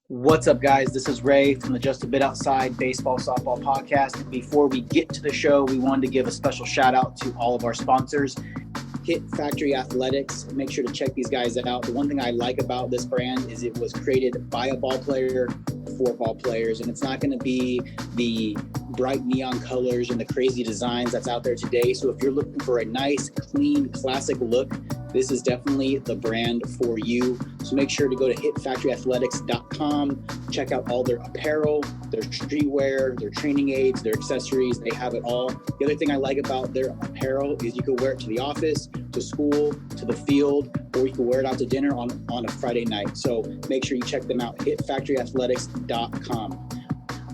What's up, guys? This is Ray from the Just a Bit Outside Baseball Softball Podcast. Before we get to the show, we wanted to give a special shout out to all of our sponsors. Hit Factory Athletics. Make sure to check these guys out. The one thing I like about this brand is it was created by a ball player for ball players, and it's not going to be the bright neon colors and the crazy designs that's out there today. So if you're looking for a nice, clean, classic look, this is definitely the brand for you. So make sure to go to hitfactoryathletics.com, check out all their apparel, their streetwear, their training aids, their accessories. They have it all. The other thing I like about their apparel is you can wear it to the office, to school, to the field, or you can wear it out to dinner on a Friday night. So make sure you check them out, hitfactoryathletics.com.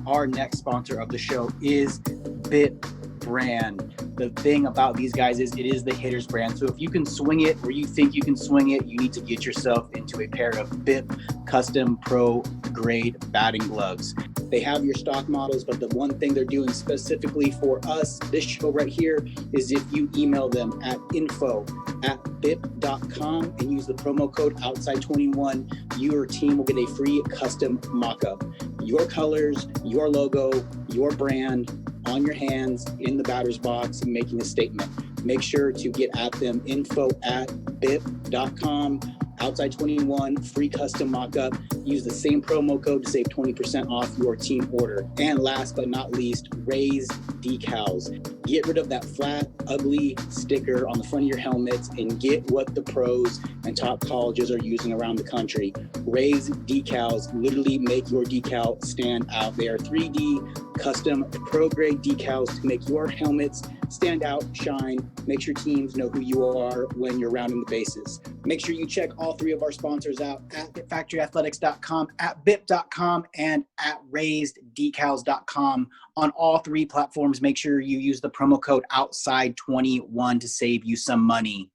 Our next sponsor of the show is Bip Brand. The thing about these guys is it is the hitter's brand. So if you can swing it or you think you can swing it, you need to get yourself into a pair of Bip custom pro grade batting gloves. They have your stock models, but the one thing they're doing specifically for us, this show right here, is if you email them at info@bip.com and use the promo code outside21, your team will get a free custom mock-up. Your colors, your logo, your brand on your hands in the batter's box, making a statement. Make sure to get at them, info@bip.com, outside21, free custom mock-up. Use the same promo code to save 20% off your team order. And last but not least, Raise decals. Get rid of that flat, ugly sticker on the front of your helmets and get what the pros and top colleges are using around the country. Raise decals literally make your decal stand out. They are 3D custom pro grade decals to make your helmets stand out, shine, make sure teams know who you are when you're rounding the bases. Make sure you check all three of our sponsors out at factoryathletics.com, at bip.com, and at raiseddecals.com. On all three platforms, make sure you use the promo code outside21 to save you some money.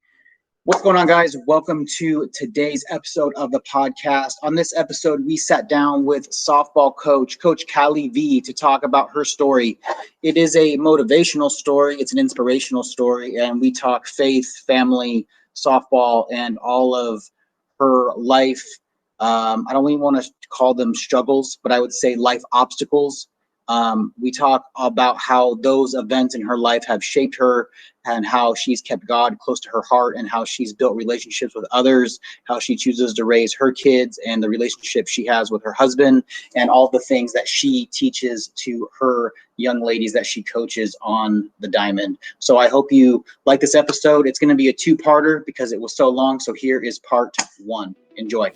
What's going on, guys? Welcome to today's episode of the podcast. On this episode, we sat down with softball coach, Coach Kally V, to talk about her story. It is a motivational story. It's an inspirational story. And we talk faith, family, softball, and all of her life. I don't even want to call them struggles, but I would say life obstacles. We talk about how those events in her life have shaped her and how she's kept God close to her heart and how she's built relationships with others, how she chooses to raise her kids and the relationship she has with her husband and all the things that she teaches to her young ladies that she coaches on the diamond. So I hope you like this episode. It's going to be a two-parter because it was so long. So here is part one. Enjoy.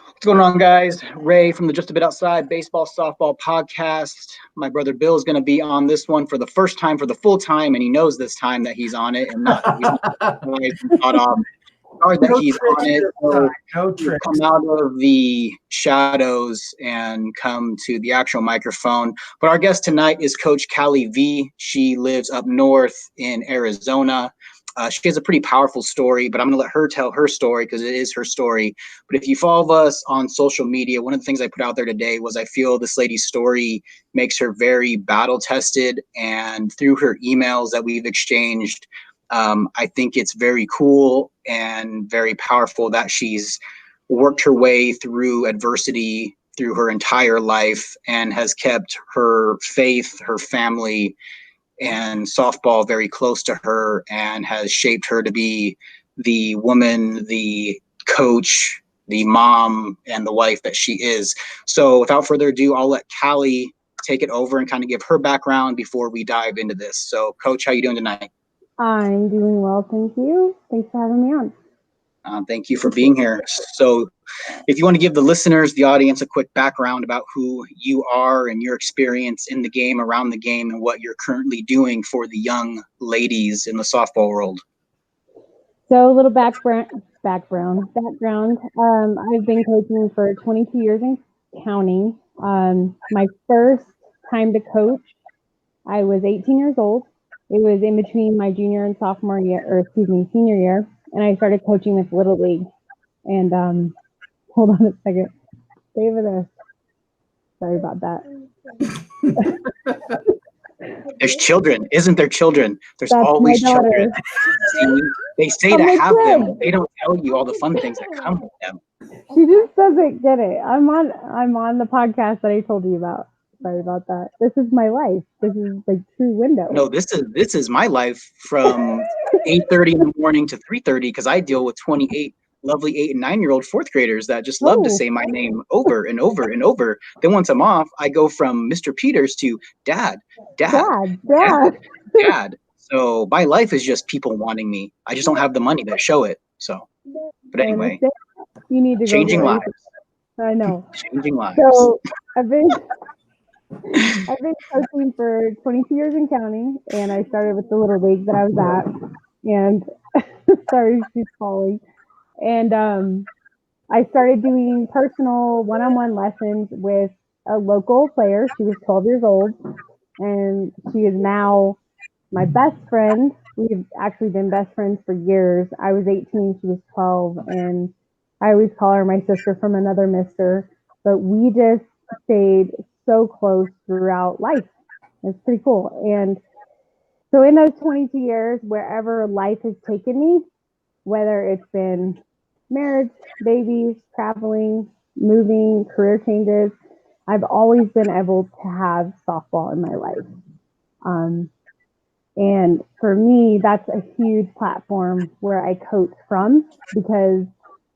What's going on, guys? Ray from the Just a Bit Outside Baseball Softball Podcast. My brother Bill is going to be on this one for the first time, for the full time, and he knows this time that he's on it, and not he's not sorry that he's on it. So come out of the shadows and come to the actual microphone. But our guest tonight is Coach Kally V. She lives up north in Arizona. She has a pretty powerful story, but I'm going to let her tell her story because it is her story. But if you follow us on social media, one of the things I put out there today was I feel this lady's story makes her very battle tested. And through her emails that we've exchanged, I think it's very cool and very powerful that she's worked her way through adversity through her entire life and has kept her faith, her family, and softball very close to her and has shaped her to be the woman, the coach, the mom, and the wife that she is. So without further ado, I'll let Kally take it over and kind of give her background before we dive into this. So Coach, how you doing tonight? I'm doing well, thank you. Thanks for having me on. Thank you for being here. So if you want to give the listeners, the audience, a quick background about who you are and your experience in the game, around the game, and what you're currently doing for the young ladies in the softball world. So a little background. I've been coaching for 22 years and counting. My first time to coach, I was 18 years old. It was in between my junior and sophomore year, or excuse me, senior year, and I started coaching with Little League. And hold on a second, David. Sorry about that. There's children, isn't there? Children. There's That's always my daughter. children. See, they say I'm to a have them. kid. They don't tell you all the fun things that come with them. She just doesn't get it. I'm on the podcast that I told you about. Sorry about that. This is my life. This is like true window. No, this is my life from 8:30 in the morning to 3:30 because I deal with 28 lovely 8 and 9-year-old fourth graders that just love to say my name over and over and over. Then once I'm off, I go from Mr. Peters to Dad, Dad, Dad, Dad. So my life is just people wanting me. I just don't have the money to show it. So, but anyway, you need to changing go lives. I know. Changing lives. So I've been coaching for 22 years and counting, and I started with the Little League that I was at. And sorry, she's calling. And I started doing personal one-on-one lessons with a local player. She was 12 years old, and she is now my best friend. We've actually been best friends for years. I was 18, she was 12, and I always call her my sister from another mister. But we just stayed so close throughout life. It's pretty cool. And so in those 22 years, wherever life has taken me, whether it's been marriage, babies, traveling, moving, career changes, I've always been able to have softball in my life. And for me, that's a huge platform where I coach from, because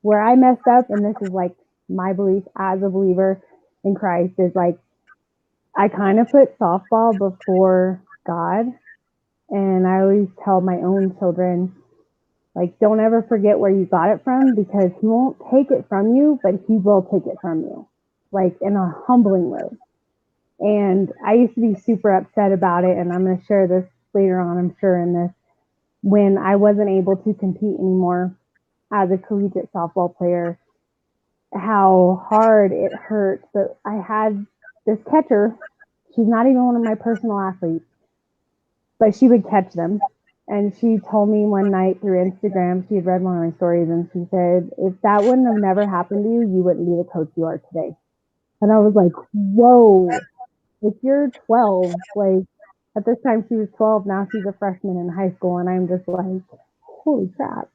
where I messed up, and this is like my belief as a believer in Christ, is like I kind of put softball before God. And I always tell my own children, like, don't ever forget where you got it from, because he won't take it from you, but he will take it from you, like in a humbling way. And I used to be super upset about it. And I'm going to share this later on, I'm sure, in this, when I wasn't able to compete anymore as a collegiate softball player, how hard it hurt. But I had this catcher. She's not even one of my personal athletes, but she would catch them. And she told me one night through Instagram, she had read one of my stories, and she said, if that wouldn't have never happened to you, you wouldn't be the coach you are today. And I was like, whoa, if you're 12, like at this time she was 12, now she's a freshman in high school. And I'm just like, holy crap.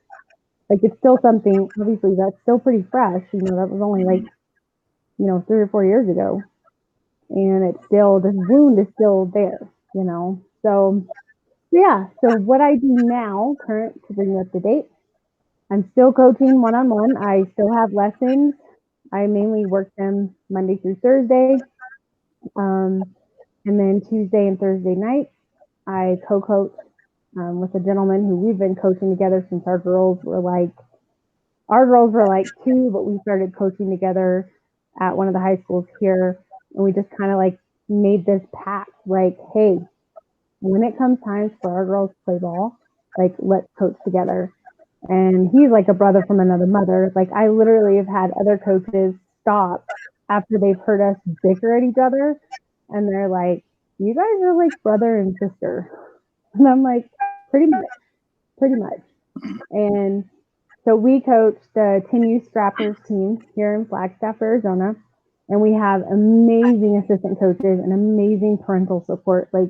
Like, it's still something, obviously that's still pretty fresh. You know, that was only like, 3 or 4 years ago. And it's still, this wound is still there, So yeah, so what I do now, current, to bring you up to date, I'm still coaching one-on-one. I still have lessons. I mainly work them Monday through Thursday. And then Tuesday and Thursday nights, I co-coach with a gentleman who we've been coaching together since our girls were like 2, but we started coaching together at one of the high schools here. And we just kind of like made this pact, like, hey, when it comes time for our girls to play ball, like, let's coach together. And he's like a brother from another mother. Like, I literally have had other coaches stop after they've heard us bicker at each other. And they're like, you guys are like brother and sister. And I'm like, pretty much. And so we coach the 10U Scrappers team here in Flagstaff, Arizona. And we have amazing assistant coaches and amazing parental support. Like,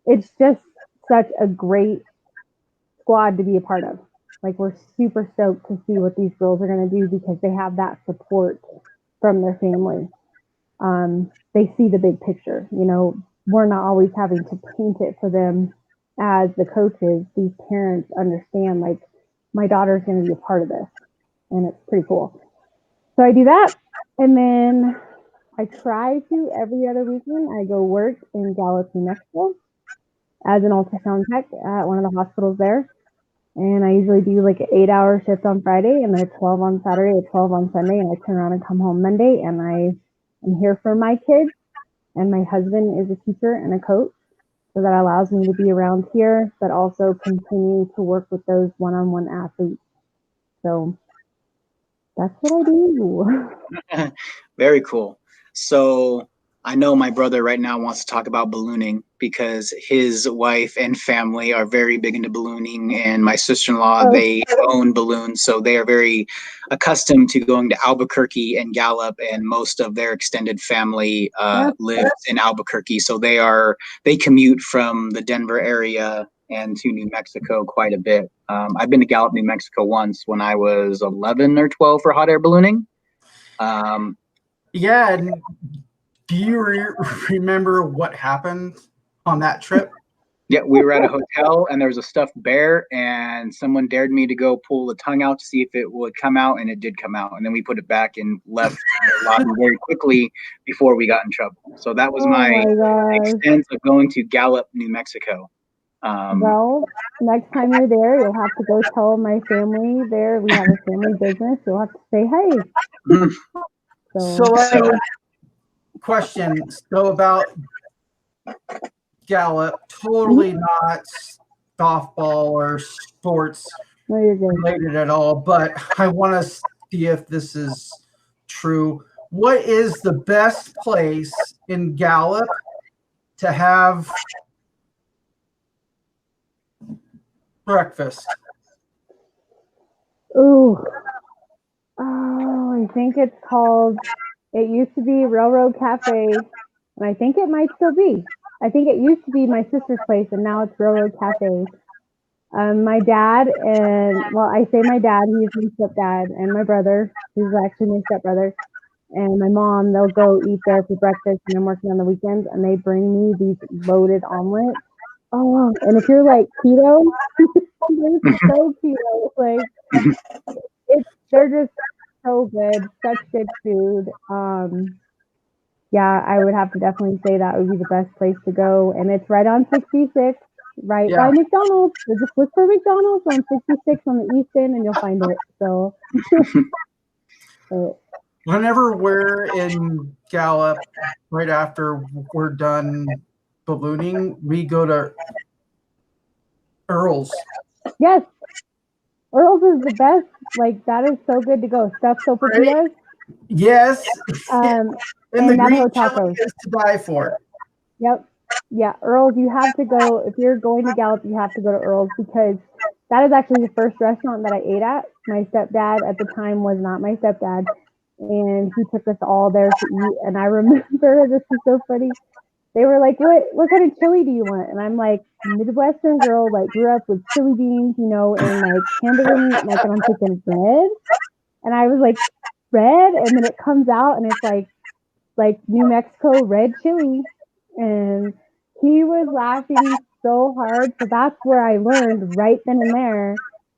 it's just such a great squad to be a part of. Like, we're super stoked to see what these girls are going to do, because they have that support from their family. They see the big picture. We're not always having to paint it for them as the coaches. These parents understand, like, my daughter's going to be a part of this, and it's pretty cool. So I do that, and then I try to every other weekend I go work in Gallup, New Mexico, as an ultrasound tech at one of the hospitals there. And I usually do like an 8-hour shift on Friday, and then a 12 on Saturday, a 12 on Sunday, and I turn around and come home Monday. And I am here for my kids, and my husband is a teacher and a coach, so that allows me to be around here, but also continue to work with those one-on-one athletes. So that's what I do. Very cool. So I know my brother right now wants to talk about ballooning because his wife and family are very big into ballooning, and my sister-in-law, they own balloons, so they are very accustomed to going to Albuquerque and Gallup, and most of their extended family lives in Albuquerque, so they commute from the Denver area and to New Mexico quite a bit. I've been to Gallup, New Mexico once when I was 11 or 12 for hot air ballooning. Yeah, and do you remember what happened on that trip? Yeah, we were at a hotel and there was a stuffed bear, and someone dared me to go pull the tongue out to see if it would come out, and it did come out. And then we put it back and left the lobby very quickly before we got in trouble. So that was my extent of going to Gallup, New Mexico. Well, next time you're there, you'll have to go tell my family there. We have a family business. You'll have to say, hey. So question. So about Gallup, totally not softball or sports related at all, but I want to see if this is true. What is the best place in Gallup to have breakfast? Oh, I think it's called, it used to be Railroad Cafe, and I think it might still be. I think it used to be my sister's place, and now it's Railroad Cafe. My dad I say my dad, he's my stepdad, and my brother, who's actually my stepbrother, and my mom, they'll go eat there for breakfast, and I'm working on the weekends, and they bring me these loaded omelets. Oh, and if you're like keto, they're so keto. Like, they're just so good, such good food. Yeah, I would have to definitely say that would be the best place to go, and it's right on 66, right by McDonald's. So just look for McDonald's on 66 on the east end, and you'll find it. So, whenever we're in Gallup, right after we're done ballooning, we go to Earl's. Yes, Earl's is the best. Like, that is so good to go. Stuffed sopapillas. Yes. And the green chili is to die for. Yep. Yeah, Earl's, you have to go. If you're going to Gallup, you have to go to Earl's, because that is actually the first restaurant that I ate at. My stepdad at the time was not my stepdad, and he took us all there to eat. And I remember, this is so funny, they were like, what kind of chili do you want? And I'm like, Midwestern girl, like, grew up with chili beans, and like hamburger meat, and I'm thinking red. And I was like, red? And then it comes out and it's like New Mexico red chili. And he was laughing so hard. So that's where I learned right then and there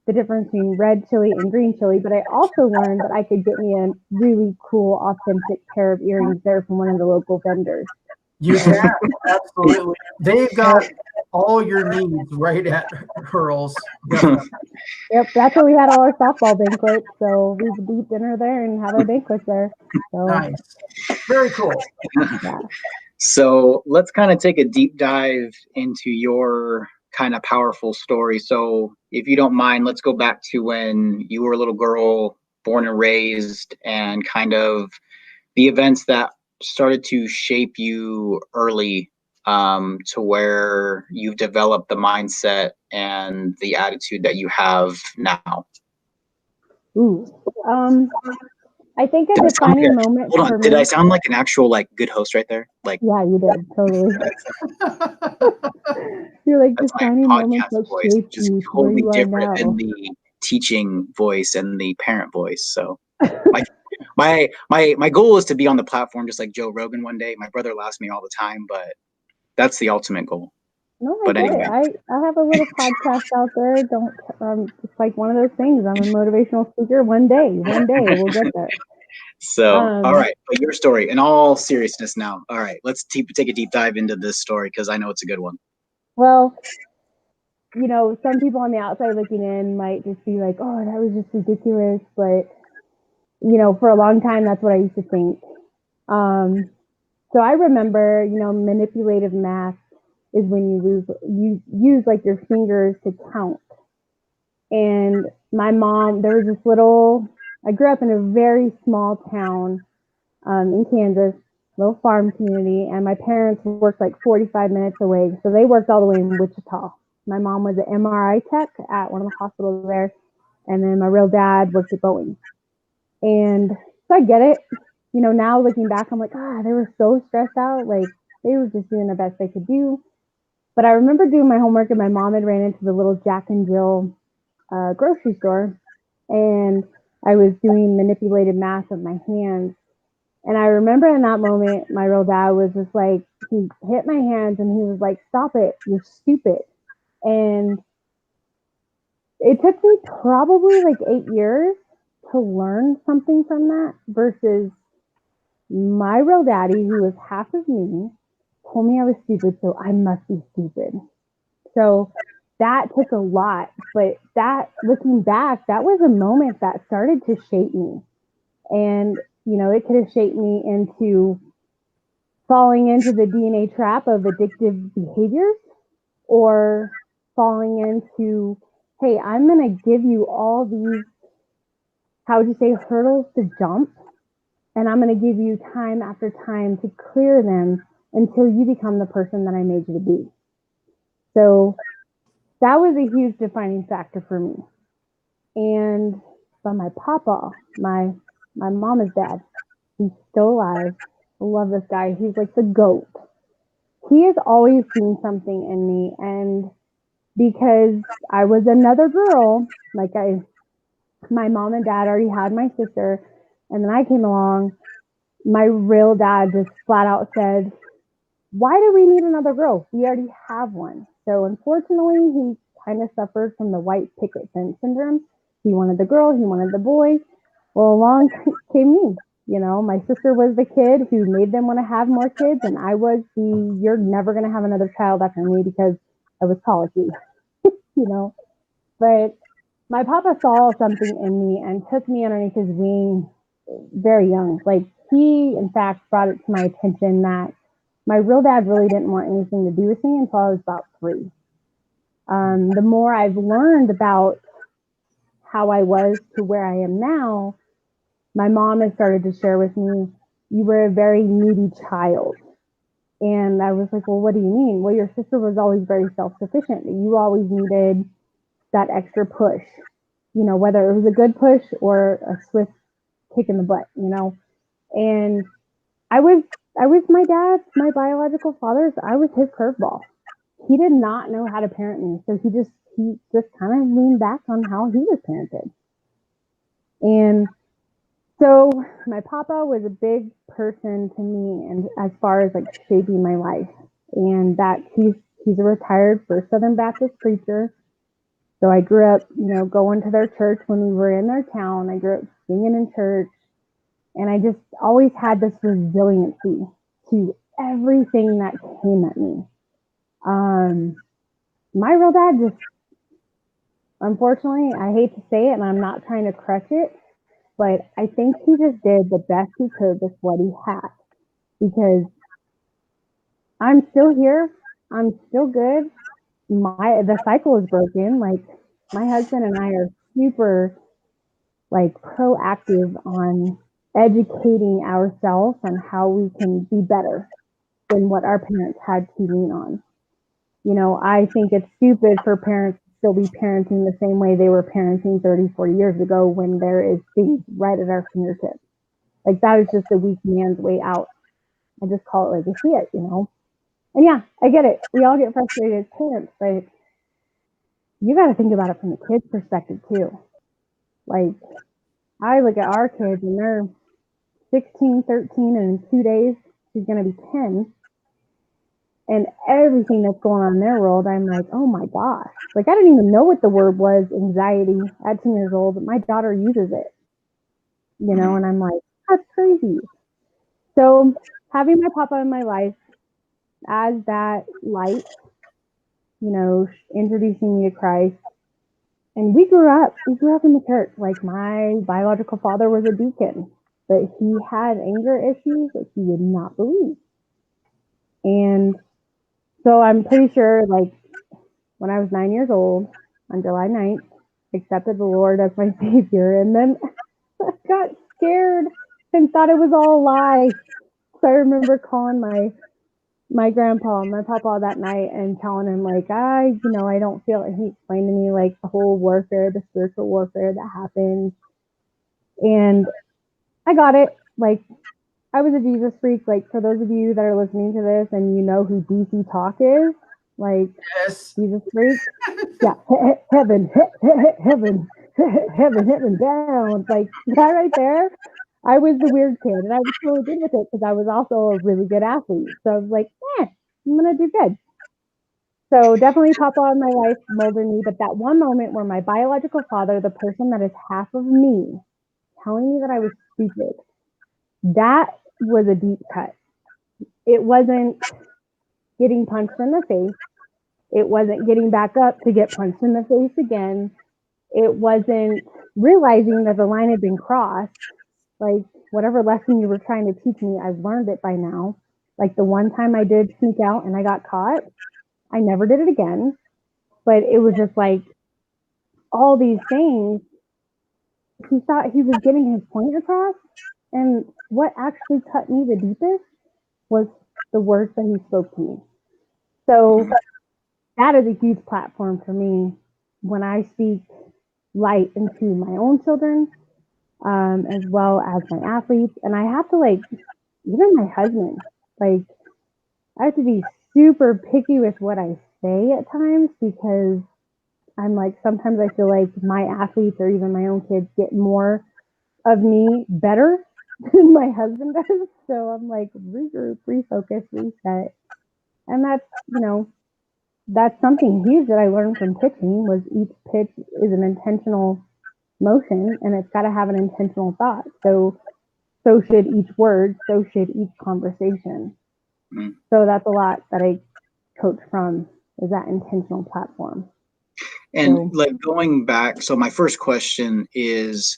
the difference between red chili and green chili. But I also learned that I could get me a really cool, authentic pair of earrings there from one of the local vendors. You can, absolutely. They've got all your needs right at Earl's. Yep, that's where we had all our softball banquets. So we would eat dinner there and have our banquets there. So. Nice. Very cool. Yeah. So let's kind of take a deep dive into your kind of powerful story. So if you don't mind, let's go back to when you were a little girl, born and raised, and kind of the events that started to shape you early, to where you've developed the mindset and the attitude that you have now. Ooh. I think a defining moment for me. Did I sound like an actual good host right there? Like, yeah, you did, totally. You're like defining moments that shape you to where you are now. Than the teaching voice and the parent voice. So my goal is to be on the platform just like Joe Rogan one day. My brother laughs at me all the time, but that's the ultimate goal. No, I get it. I have a little podcast out there. It's like one of those things. I'm a motivational speaker. One day we'll get there. So, all right, but your story, in all seriousness now. All right, let's take a deep dive into this story because I know it's a good one. Well, some people on the outside looking in might just be like, oh, that was just ridiculous. But, for a long time, that's what I used to think. So I remember, manipulative math is when you use like your fingers to count. And my mom, there was this I grew up in a very small town in Kansas, little farm community, and my parents worked like 45 minutes away. So they worked all the way in Wichita. My mom was an MRI tech at one of the hospitals there, and then my real dad worked at Boeing. And so I get it. You know, now looking back, I'm like, they were so stressed out. Like, they were just doing the best they could do. But I remember doing my homework, and my mom had ran into the little Jack and Jill grocery store, and I was doing manipulated math with my hands. And I remember in that moment, my real dad was just like, he hit my hands and he was like, stop it, you're stupid. And it took me probably like 8 years to learn something from that versus my real daddy, who was half of me, told me I was stupid, so I must be stupid. So that took a lot, but that, looking back, that was a moment that started to shape me. And, you know, it could have shaped me into falling into the DNA trap of addictive behaviors, or falling into, hey, I'm going to give you all these, how would you say, hurdles to jump, and I'm going to give you time after time to clear them until you become the person that I made you to be. So that was a huge defining factor for me. And but my papa, my mama's dad, he's still alive. I love this guy. He's like the GOAT. He has always seen something in me, and because I was another girl, like my mom and dad already had my sister, and then I came along, my real dad just flat out said, why do we need another girl? We already have one. So unfortunately, he kind of suffered from the white picket fence syndrome. He wanted the girl, he wanted the boy. Well, along came me. You know, my sister was the kid who made them want to have more kids, and I was the, you're never going to have another child after me because I was colicky, you know. But my papa saw something in me and took me underneath his wing very young. Like, he, in fact, brought it to my attention that my real dad really didn't want anything to do with me until I was about 3. The more I've learned about how I was to where I am now, my mom has started to share with me, you were a very needy child. And I was like, well, what do you mean? Well, your sister was always very self-sufficient. You always needed that extra push, you know, whether it was a good push or a swift kick in the butt, you know. And I was my dad's, my biological father's, I was his curveball. He did not know how to parent me. So he just kind of leaned back on how he was parented. And so my papa was a big person to me, and as far as like shaping my life. And that he's a retired First Southern Baptist preacher. So I grew up, you know, going to their church when we were in their town. I grew up singing in church, and I just always had this resiliency to everything that came at me. My real dad just, unfortunately, I hate to say it, and I'm not trying to crush it, but I think he just did the best he could with what he had, because I'm still here. I'm still good. The cycle is broken. Like, my husband and I are super like proactive on educating ourselves on how we can be better than what our parents had to lean on. You know, I think it's stupid for parents to still be parenting the same way they were parenting 30, 40 years ago when there is things right at our fingertips. Like, that is just a weak man's way out. I just call it like I see it, you know? And yeah, I get it. We all get frustrated as parents, but you got to think about it from the kid's perspective too. Like, I look at our kids and they're 16, 13, and in 2 days, she's going to be 10. And everything that's going on in their world, I'm like, oh my gosh. Like, I didn't even know what the word was, anxiety, at 10 years old. My daughter uses it, you know, and I'm like, that's crazy. So having my papa in my life as that light, you know, introducing me to Christ. And we grew up in the church. Like, my biological father was a deacon, but he had anger issues that he would not believe. And so I'm pretty sure, like, when I was 9 years old, on July 9th, accepted the Lord as my Savior, and then got scared and thought it was all a lie. So I remember calling my grandpa, my papa that night and telling him like, I don't feel it. He explained to me like the whole warfare, the spiritual warfare that happens. And I got it. Like, I was a Jesus freak. Like, for those of you that are listening to this and you know who DC Talk is, like, Yes. Jesus freak. Yeah. Heaven, heaven down. Like, that right there. I was the weird kid, and I was really good with it because I was also a really good athlete. So I was like, I'm going to do good. So definitely Papa in my life molded me. But that one moment where my biological father, the person that is half of me, telling me that I was stupid, that was a deep cut. It wasn't getting punched in the face. It wasn't getting back up to get punched in the face again. It wasn't realizing that the line had been crossed. Like, whatever lesson you were trying to teach me, I've learned it by now. Like, the one time I did sneak out and I got caught, I never did it again. But it was just like all these things. He thought he was getting his point across. And what actually cut me the deepest was the words that he spoke to me. So that is a huge platform for me when I speak light into my own children, as well as my athletes. And I have to, like, even my husband, like, I have to be super picky with what I say at times because I'm like, sometimes I feel like my athletes or even my own kids get more of me better than my husband does. So I'm like, regroup, refocus, reset. And that's something huge that I learned from pitching was each pitch is an intentional motion and it's got to have an intentional thought. So should each word, so should each conversation. Mm-hmm. So that's a lot that I coach from is that intentional platform. And like going back, so my first question is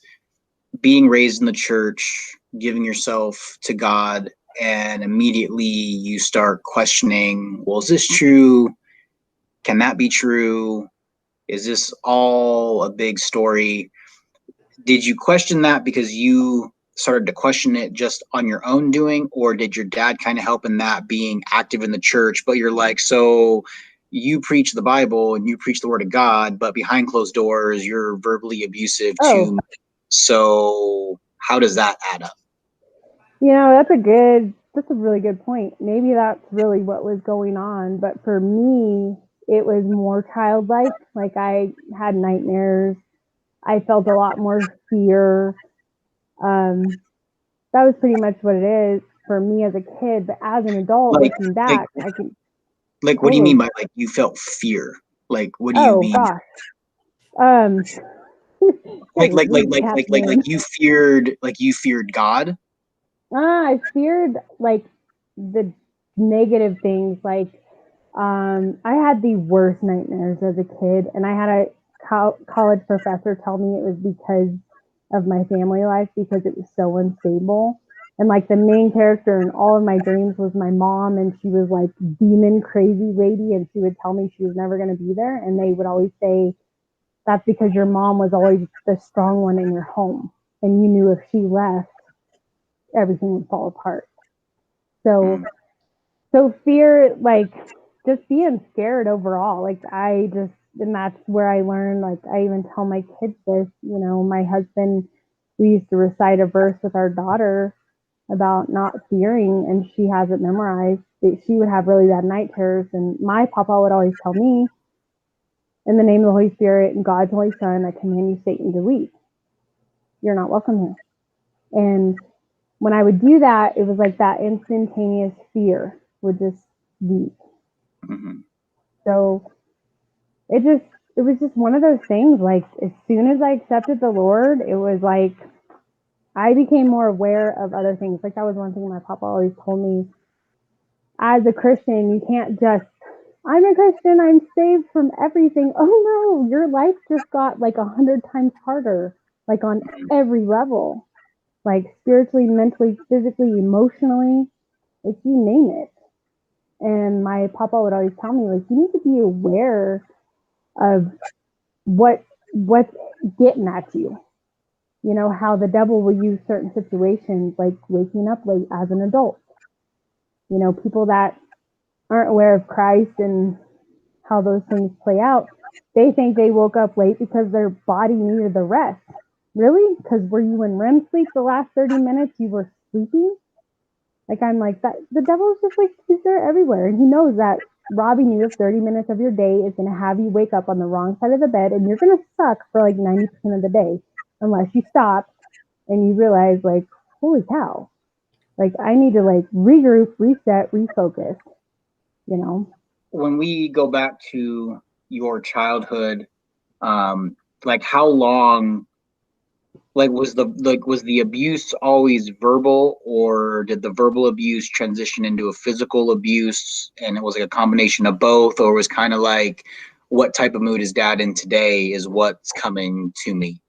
being raised in the church, giving yourself to God, and immediately you start questioning, well, is this true? Can that be true? Is this all a big story? Did you question that because you started to question it just on your own doing, or did your dad kind of help in that being active in the church, but you're like, so you preach the Bible and you preach the word of God, but behind closed doors, you're verbally abusive to me. So how does that add up? That's a really good point. Maybe that's really what was going on. But for me, it was more childlike. Like I had nightmares. I felt a lot more fear. That was pretty much what it is for me as a kid. But as an adult, looking back, I can. Like, what do you mean by like you felt fear? Like, what do you mean? Oh gosh. like you feared God? I feared like the negative things. Like, I had the worst nightmares as a kid, and I had a college professor tell me it was because of my family life because it was so unstable. And like the main character in all of my dreams was my mom, and she was like demon crazy lady, and she would tell me she was never going to be there, and they would always say that's because your mom was always the strong one in your home, and you knew if she left, everything would fall apart. So fear, like just being scared overall, like and that's where I learned, like I even tell my kids this, my husband, we used to recite a verse with our daughter about not fearing, and she has it memorized. She would have really bad night terrors, and my papa would always tell me, in the name of the Holy Spirit and God's Holy Son, I command you, Satan, to leave. You're not welcome here. And when I would do that, it was like that instantaneous fear would just leave. Mm-hmm. So it was just one of those things. Like as soon as I accepted the Lord, it was like I became more aware of other things. Like that was one thing my papa always told me. As a Christian, you can't just, I'm a Christian, I'm saved from everything. Oh no, your life just got like 100 times harder, like on every level, like spiritually, mentally, physically, emotionally, like you name it. And my papa would always tell me, like, you need to be aware of what's getting at you. How the devil will use certain situations, like waking up late as an adult. People that aren't aware of Christ and how those things play out, they think they woke up late because their body needed the rest. Really? Because were you in REM sleep the last 30 minutes you were sleeping? Like, I'm like, that the devil's just like, he's there everywhere. And he knows that robbing you of 30 minutes of your day is going to have you wake up on the wrong side of the bed, and you're going to suck for like 90% of the day unless you stop and you realize, like, holy cow, like, I need to like regroup, reset, refocus, When we go back to your childhood, like, how long, like, was the abuse always verbal, or did the verbal abuse transition into a physical abuse, and it was like a combination of both, or was kind of like, what type of mood is dad in today is what's coming to me?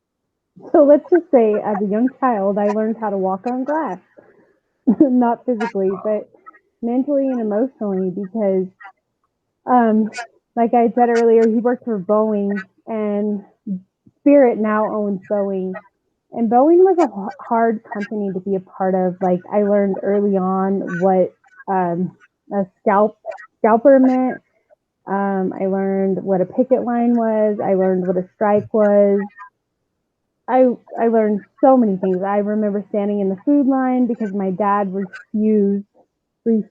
So let's just say, as a young child, I learned how to walk on glass. Not physically, but mentally and emotionally, because like I said earlier, he worked for Boeing, and Spirit now owns Boeing. And Boeing was a hard company to be a part of. Like, I learned early on what a scalper meant. I learned what a picket line was. I learned what a strike was. I learned so many things. I remember standing in the food line because my dad refused to,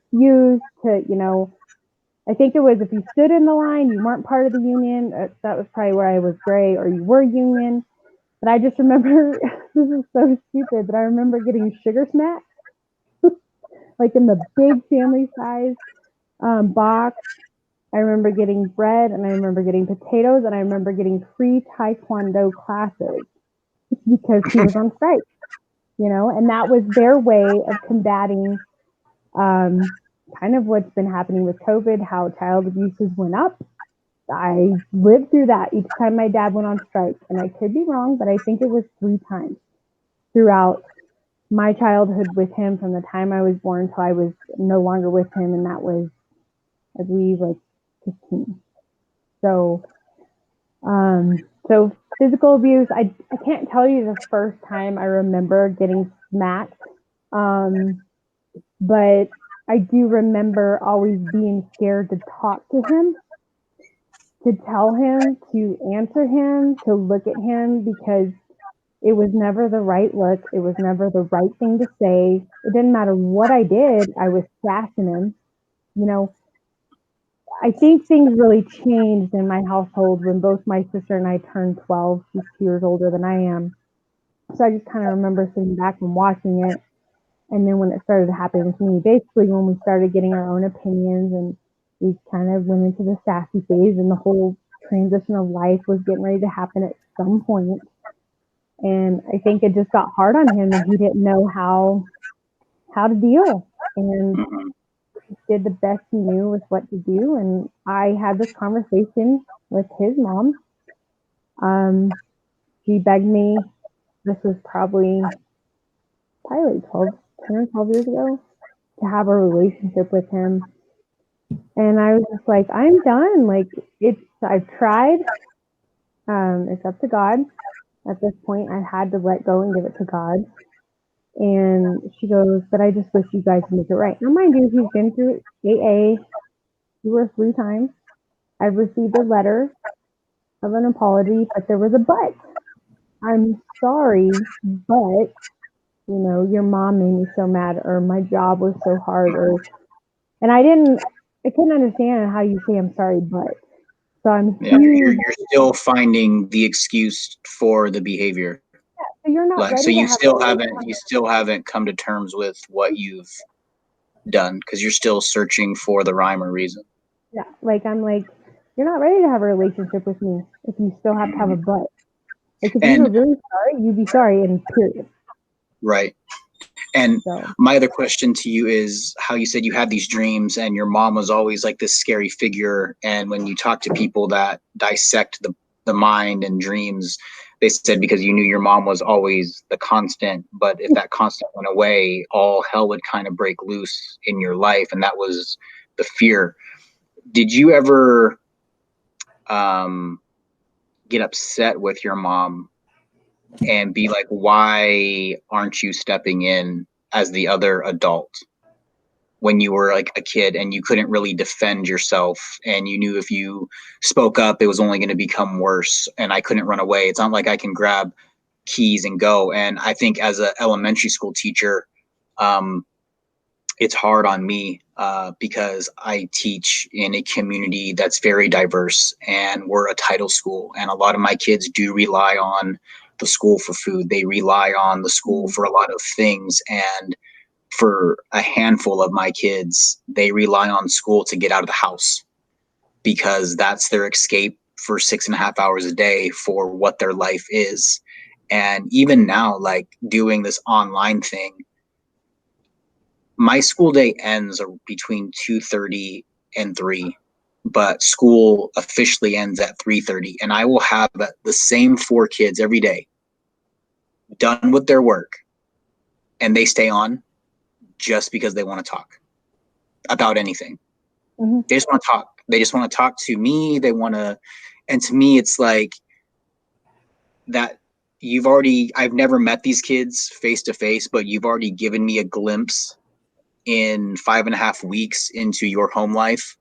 I think it was, if you stood in the line, you weren't part of the union. That was probably where I was gray, or you were union. But I just remember, this is so stupid, but I remember getting sugar snacks, like in the big family size box. I remember getting bread, and I remember getting potatoes, and I remember getting free Taekwondo classes because he was on strike, and that was their way of combating kind of what's been happening with COVID, how child abuses went up. I lived through that each time my dad went on strike, and I could be wrong, but I think it was 3 times throughout my childhood with him, from the time I was born till I was no longer with him, and that was, I believe, like 15. So physical abuse, I can't tell you the first time I remember getting smacked, but I do remember always being scared to talk to him, to tell him, to answer him, to look at him, because it was never the right look. It was never the right thing to say. It didn't matter what I did. I was sassing him. I think things really changed in my household when both my sister and I turned 12. She's 2 years older than I am. So I just kind of remember sitting back and watching it. And then when it started happening to me, basically when we started getting our own opinions, and we kind of went into the sassy phase, and the whole transition of life was getting ready to happen at some point. And I think it just got hard on him, and he didn't know how to deal. And he did the best he knew with what to do. And I had this conversation with his mom. She begged me, this was probably like 10 or 12 years ago, to have a relationship with him. And I was just like, I'm done. Like, I've tried. It's up to God. At this point, I had to let go and give it to God. And she goes, but I just wish you guys make it right. Now, mind you, he's been through AA 2 or 3 times. I've received a letter of an apology, but there was a but. I'm sorry, but, your mom made me so mad, or my job was so hard, and I couldn't understand how you say I'm sorry, but. So you're still finding the excuse for the behavior. Yeah, so you're not ready. So you still haven't come to terms with what you've done, because you're still searching for the rhyme or reason. Yeah, like, I'm like, you're not ready to have a relationship with me if you still have to have a but. Like, if you were really sorry, you'd be sorry, and period. Right. And my other question to you is, how you said you had these dreams, and your mom was always like this scary figure. And when you talk to people that dissect the mind and dreams, they said because you knew your mom was always the constant, but if that constant went away, all hell would kind of break loose in your life. And that was the fear. Did you ever get upset with your mom and be like, why aren't you stepping in as the other adult? when you were like a kid and you couldn't really defend yourself, and you knew if you spoke up, it was only going to become worse, and I couldn't run away. It's not like I can grab keys and go. And I think as an elementary school teacher, it's hard on me because I teach in a community that's very diverse, and we're a title school, and a lot of my kids do rely on the school for food. They rely on the school for a lot of things. And for a handful of my kids, they rely on school to get out of the house, because that's their escape for 6.5 hours a day for what their life is. And even now, like doing this online thing, my school day ends between 2:30 and 3, but school officially ends at 3:30. And I will have the same 4 kids every day done with their work, and they stay on just because they want to talk about anything. Mm-hmm. They just want to talk. They just want to talk to me. They want to, and to me, it's like that I've never met these kids face to face, but you've already given me a glimpse in 5.5 weeks into your home life.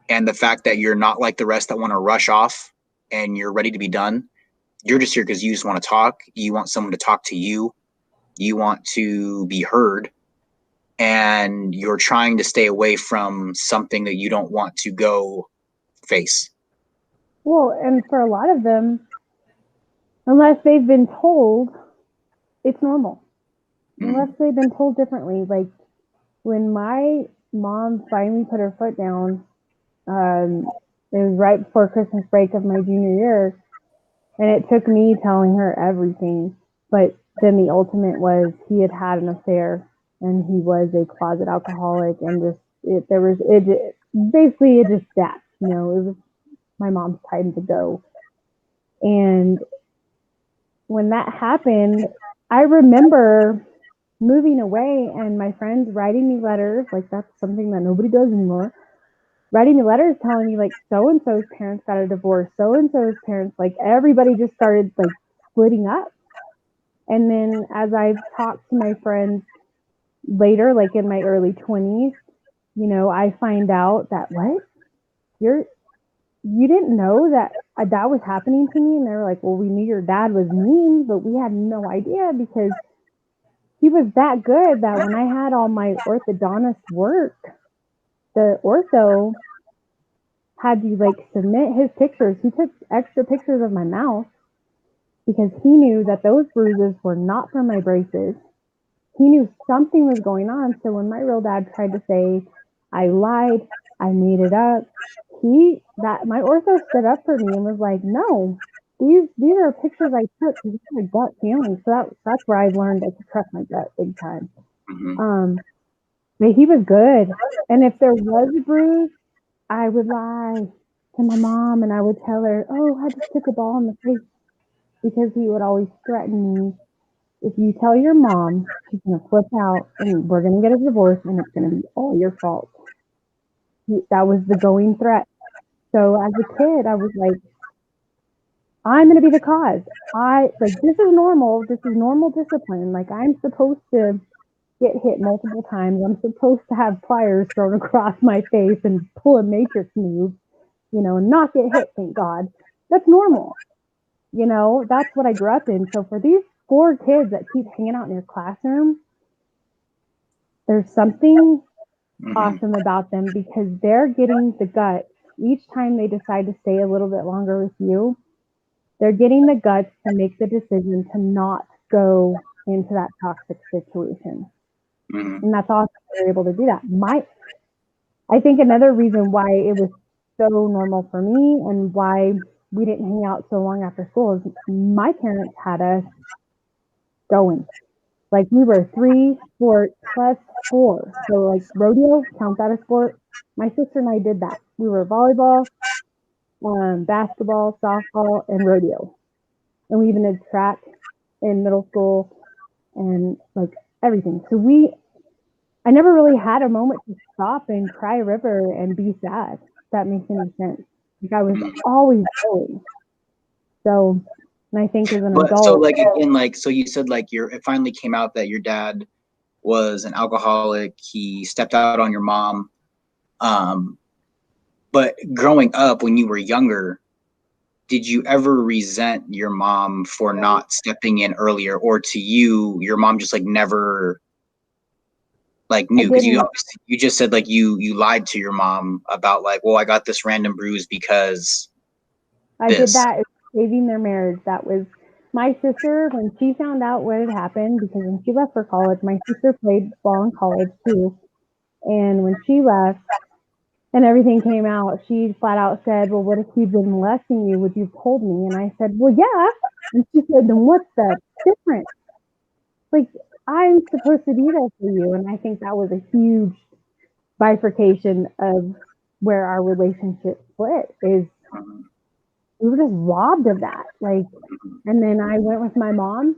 And the fact that you're not like the rest that want to rush off and you're ready to be done. You're just here because you just want to talk. You want someone to talk to you. You want to be heard. And you're trying to stay away from something that you don't want to go face. Well, and for a lot of them, unless they've been told, it's normal. Unless they've been told differently. Like when my mom finally put her foot down, it was right before Christmas break of my junior year, and it took me telling her everything. But then the ultimate was he had had an affair, and he was a closet alcoholic, and it just that, you know, it was my mom's time to go. And when that happened, I remember moving away and my friends writing me letters, like that's something that nobody does anymore, writing me letters telling me like so-and-so's parents got a divorce, so-and-so's parents, like everybody just started like splitting up. And then as I've talked to my friends later, like in my early 20s, you know, I find out that you didn't know that that was happening to me. And they were like, well, we knew your dad was mean, but we had no idea because he was that good that when I had all my orthodontist work, the ortho had to like submit his pictures. He took extra pictures of my mouth because he knew that those bruises were not from my braces. He knew something was going on. So when my real dad tried to say I lied, I made it up, my ortho stood up for me and was like, no, these are pictures I took because it's my gut feeling. So that's where I learned I could trust my gut big time. But he was good. And if there was a bruise, I would lie to my mom and I would tell her, oh, I just took a ball in the face, because he would always threaten me. If you tell your mom, she's going to flip out and we're going to get a divorce and it's going to be all your fault. That was the going threat. So as a kid, I was like, I'm going to be the cause. This is normal. This is normal discipline. Like I'm supposed to get hit multiple times. I'm supposed to have pliers thrown across my face and pull a matrix move, you know, and not get hit, thank God. That's normal. You know, that's what I grew up in. So for these 4 kids that keep hanging out in your classroom, there's something awesome about them because they're getting the guts. Each time they decide to stay a little bit longer with you, they're getting the guts to make the decision to not go into that toxic situation. And that's awesome they're able to do that. I think another reason why it was so normal for me and why we didn't hang out so long after school is my parents had us going. Like we were 3 sports plus 4. So like rodeo counts out a sport. My sister and I did that. We were volleyball, basketball, softball, and rodeo. And we even did track in middle school and like everything. So I never really had a moment to stop and cry a river and be sad, if that makes any sense. Like I was always going. So, and I think as an adult. So like again, like so you said like it finally came out that your dad was an alcoholic. He stepped out on your mom. But growing up, when you were younger, did you ever resent your mom for not stepping in earlier, or to you, your mom just like never like knew? Because you just said like you lied to your mom about like, well, I got this random bruise because I did that, saving their marriage. That was my sister, when she found out what had happened, because when she left for college, my sister played ball in college too. And when she left and everything came out, she flat out said, well, what if he'd been molesting you? Would you have told me? And I said, well, yeah. And she said, then what's the difference? Like, I'm supposed to be there for you. And I think that was a huge bifurcation of where our relationship split, is we were just robbed of that. Like, and then I went with my mom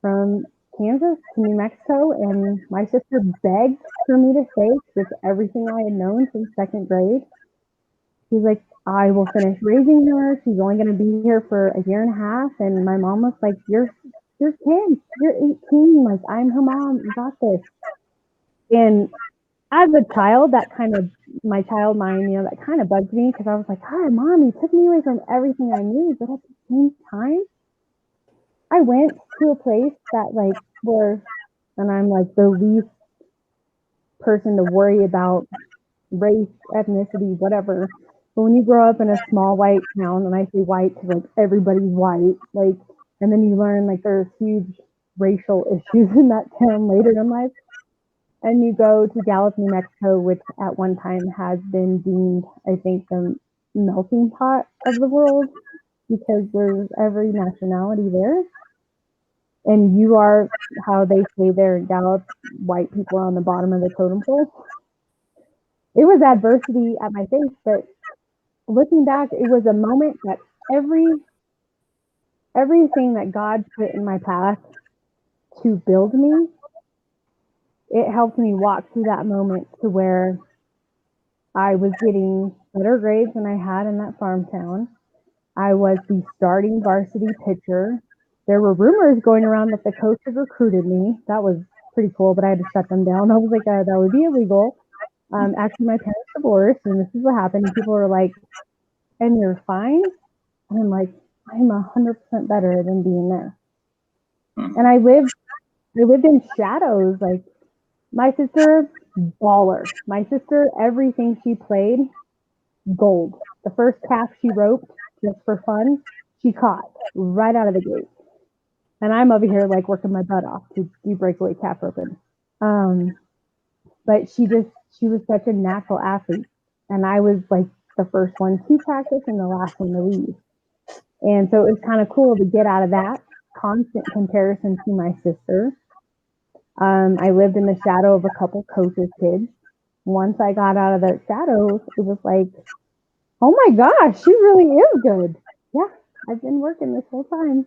from Kansas to New Mexico, and my sister begged for me to stay because it's everything I had known since second grade. She's like, I will finish raising her. She's only going to be here for a year and a half. And my mom was like, you're 10, you're 18. Like, I'm her mom. You got this. And as a child, that kind of, my child mind, you know, that kind of bugged me, because I was like, hi, Mom, you took me away from everything I knew. But at the same time, I went to a place that, like, where, and I'm like the least person to worry about race, ethnicity, whatever. But when you grow up in a small white town, and I say white because like everybody's white, like, and then you learn like there's huge racial issues in that town later in life. And you go to Gallup, New Mexico, which at one time has been deemed, I think, the melting pot of the world, because there's every nationality there. And you are, how they say there in Gallup, white people are on the bottom of the totem pole. It was adversity at my face, but looking back, it was a moment that everything that God put in my path to build me, it helped me walk through that moment to where I was getting better grades than I had in that farm town. I was the starting varsity pitcher. There were rumors going around that the coach had recruited me. That was pretty cool, but I had to shut them down. I was like, that would be illegal. Actually, my parents divorced, and this is what happened. And people were like, and you're fine? And I'm like, I'm 100% better than being there. And I lived in shadows. Like, my sister, baller. My sister, everything she played, gold. The first calf she roped just for fun, she caught right out of the gate. And I'm over here like working my butt off to do breakaway calf roping. But she was such a natural athlete. And I was like the first one to practice and the last one to leave. And so it was kind of cool to get out of that constant comparison to my sister. I lived in the shadow of a couple coaches' kids. Once I got out of their shadows, it was like, oh my gosh, she really is good. Yeah, I've been working this whole time.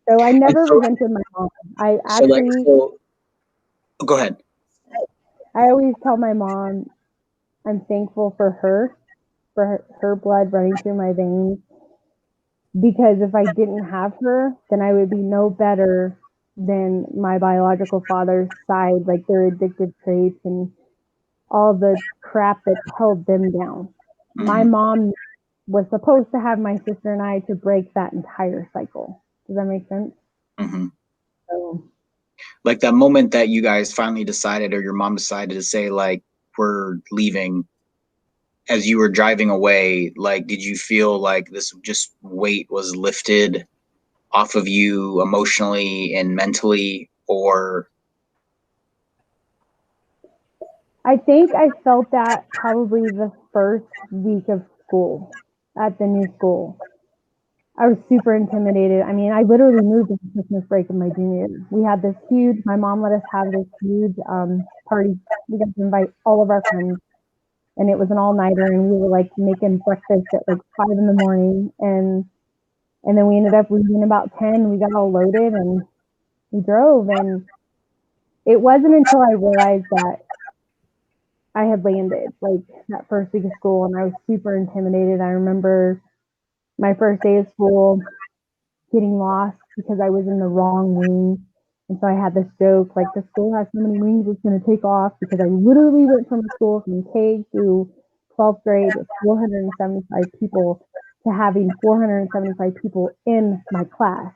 So I never resented my mom. I actually, go ahead. I always tell my mom I'm thankful for her blood running through my veins, because if I didn't have her, then I would be no better than my biological father's side, like their addictive traits and all the crap that held them down. My mom was supposed to have my sister and I to break that entire cycle. Does that make sense? So, like that moment that you guys finally decided, or your mom decided to say, like, we're leaving, as you were driving away, like, did you feel like this just weight was lifted off of you emotionally and mentally, or? I think I felt that probably the first week of school at the new school. I was super intimidated. I mean, I literally moved in Christmas break of my junior year. We had this huge, my mom let us have this huge party. We got to invite all of our friends, and it was an all-nighter, and we were like making breakfast at like 5 in the morning. And then we ended up leaving about 10. We got all loaded and we drove. And it wasn't until I realized that I had landed, like that first week of school, and I was super intimidated. I remember my first day of school getting lost because I was in the wrong wing. And so I had this joke, like, the school has so many wings, it's going to take off, because I literally went from a school from K through 12th grade with 475 people to having 475 people in my class,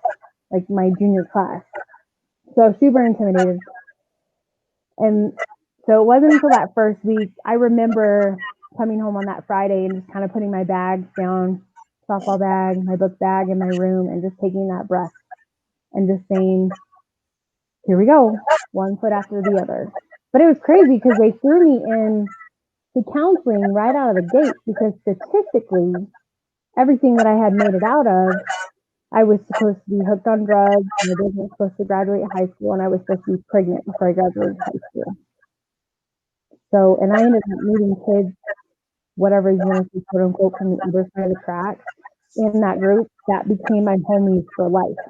like my junior class. So I was super intimidated. And so it wasn't until that first week, I remember coming home on that Friday and just kind of putting my bags down, softball bag, my book bag in my room, and just taking that breath and just saying, here we go, one foot after the other. But it was crazy because they threw me in to counseling right out of the gate, because statistically, everything that I had made it out of, I was supposed to be hooked on drugs, and I wasn't supposed to graduate high school, and I was supposed to be pregnant before I graduated high school. So, and I ended up meeting kids, whatever you want to say, quote unquote, from the other side of the tracks in that group that became my homies for life.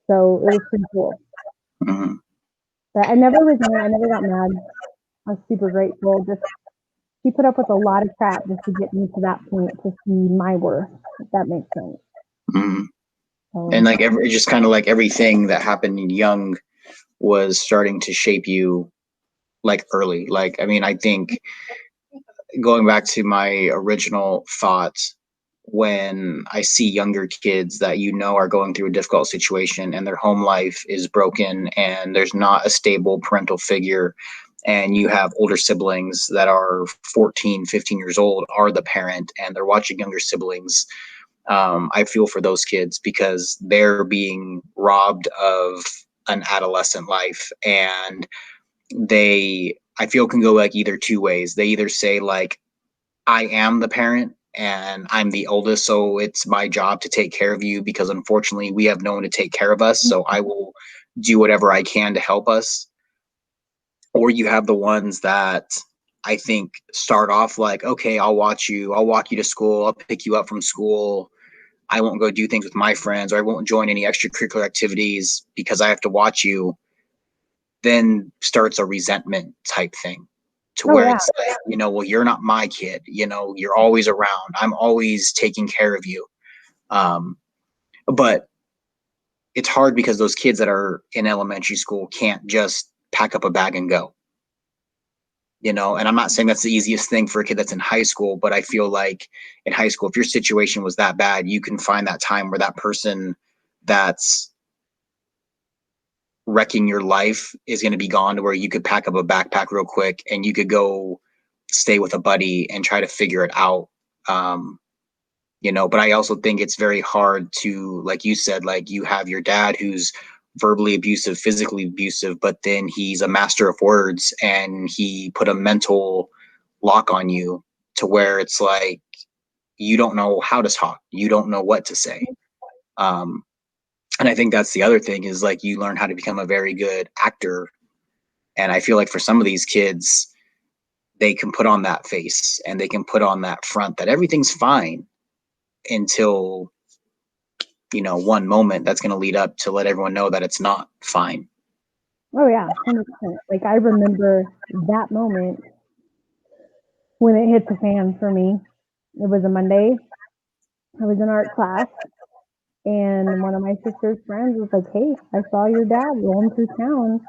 So it was pretty cool. Mm-hmm. But I never resented, I never got mad. I was super grateful. Just, she put up with a lot of crap just to get me to that point to see my worth, if that makes sense. Mm-hmm. And like just kind of like everything that happened young was starting to shape you like early. Like, I mean, I think going back to my original thoughts, when I see younger kids that are going through a difficult situation and their home life is broken and there's not a stable parental figure, and you have older siblings that are 14, 15 years old, are the parent, and they're watching younger siblings, I feel for those kids because they're being robbed of an adolescent life. And I feel, can go like either two ways. They either say like, I am the parent and I'm the oldest, so it's my job to take care of you because unfortunately we have no one to take care of us, so I will do whatever I can to help us. Or you have the ones that I think start off like, okay, I'll walk you to school, I'll pick you up from school, I won't go do things with my friends, or I won't join any extracurricular activities because I have to watch you. Then starts a resentment type thing to where it's like, well, you're not my kid, you're always around, I'm always taking care of you. But it's hard because those kids that are in elementary school can't just pack up a bag and go, and I'm not saying that's the easiest thing for a kid that's in high school, but I feel like in high school, if your situation was that bad, you can find that time where that person that's wrecking your life is going to be gone, to where you could pack up a backpack real quick and you could go stay with a buddy and try to figure it out. But I also think it's very hard to, like you said, like you have your dad who's verbally abusive, physically abusive, but then he's a master of words and he put a mental lock on you to where it's like, you don't know how to talk. You don't know what to say. And I think that's the other thing is like, you learn how to become a very good actor. And I feel like for some of these kids, they can put on that face and they can put on that front that everything's fine until, one moment that's going to lead up to let everyone know that it's not fine. Oh yeah, 100%. Like, I remember that moment when it hit the fan for me. It was a Monday. I was in art class, and one of my sister's friends was like, hey, I saw your dad rolling through town.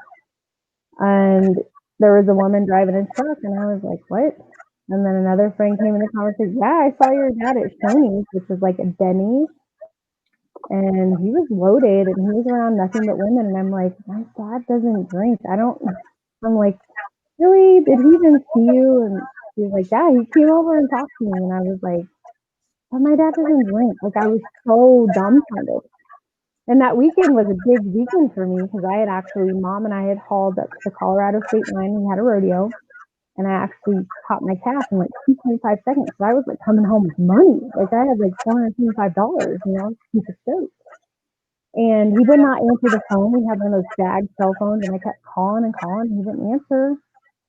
And there was a woman driving a truck, and I was like, what? And then another friend came in the conversation, yeah, I saw your dad at Shoney's, which is like a Denny's. And he was loaded and he was around nothing but women. And I'm like, my dad doesn't drink. I'm like, really? Did he even see you? And he was like, yeah, he came over and talked to me. And I was like, but my dad doesn't drink. Like, I was so dumbfounded. And that weekend was a big weekend for me because I had actually, Mom and I had hauled up to the Colorado state line. We had a rodeo. And I actually caught my calf in like 2.5 seconds. So I was like coming home with money. Like, I had like $425, super stoked. And he would not answer the phone. We had one of those bag cell phones, and I kept calling and calling, and he wouldn't answer.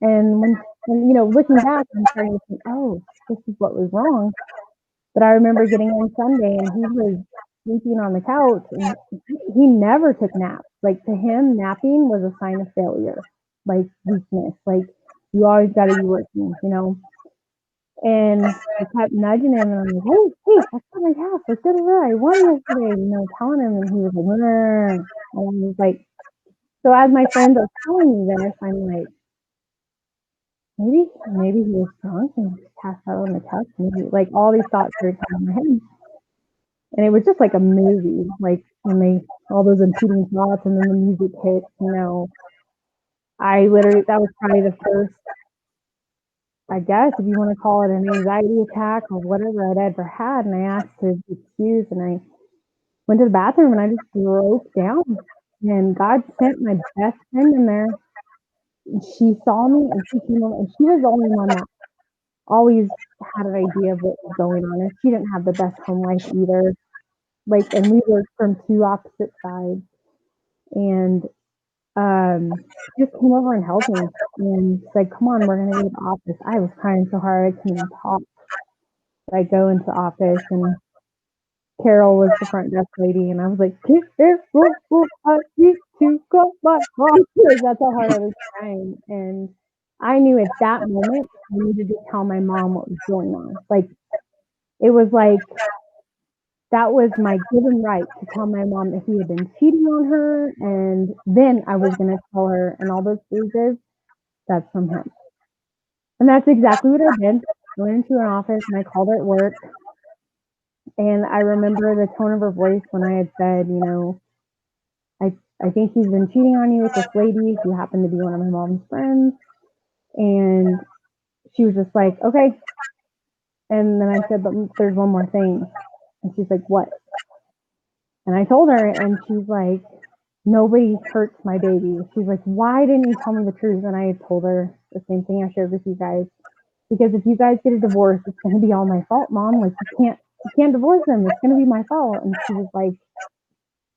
And when looking back, I'm starting to think, oh, this is what was wrong. But I remember getting on Sunday, and he was sleeping on the couch, and he never took naps. Like, to him, napping was a sign of failure, like weakness. Like, you always got to be working, And I kept nudging him, and I'm like, hey, I got my calf. Like, I won yesterday, telling him, and he was like, nah. And I was like, So as my friends are telling me this, I'm like, maybe he was drunk and passed out on the couch. Maybe like all these thoughts started coming in my head, and it was just like a movie. Like when they all those impeding thoughts, and then the music hits. I literally that was probably the first, I guess, if you want to call it an anxiety attack or whatever I'd ever had. And I asked to be excused, and I went to the bathroom, and I just broke down. And God sent my best friend in there. She saw me, and she came over, and she was the only one that always had an idea of what was going on. And she didn't have the best home life either. Like, and we were from two opposite sides. And she just came over and helped me and said, "Come on, we're gonna go to the office." I was crying so hard I couldn't even talk. I go into the office, and Carol was the front desk lady, and I was like, "Carol, I need to call my mom." Like, that's how hard I was crying. And I knew at that moment I needed to tell my mom what was going on. Like, it was like that was my given right to tell my mom if he had been cheating on her, and then I was gonna tell her in all those stages, that's from him. And that's exactly what I did. I went into an office and I called her at work. And I remember the tone of her voice when I had said, I think he's been cheating on you with this lady who happened to be one of my mom's friends. And she was just like, okay. And then I said, but there's one more thing. And she's like, what? And I told her, and she's like, nobody hurts my baby. She's like, why didn't you tell me the truth? And I told her the same thing I shared with you guys. Because if you guys get a divorce, it's going to be all my fault, Mom. Like, you can't divorce them. It's going to be my fault. And she was like,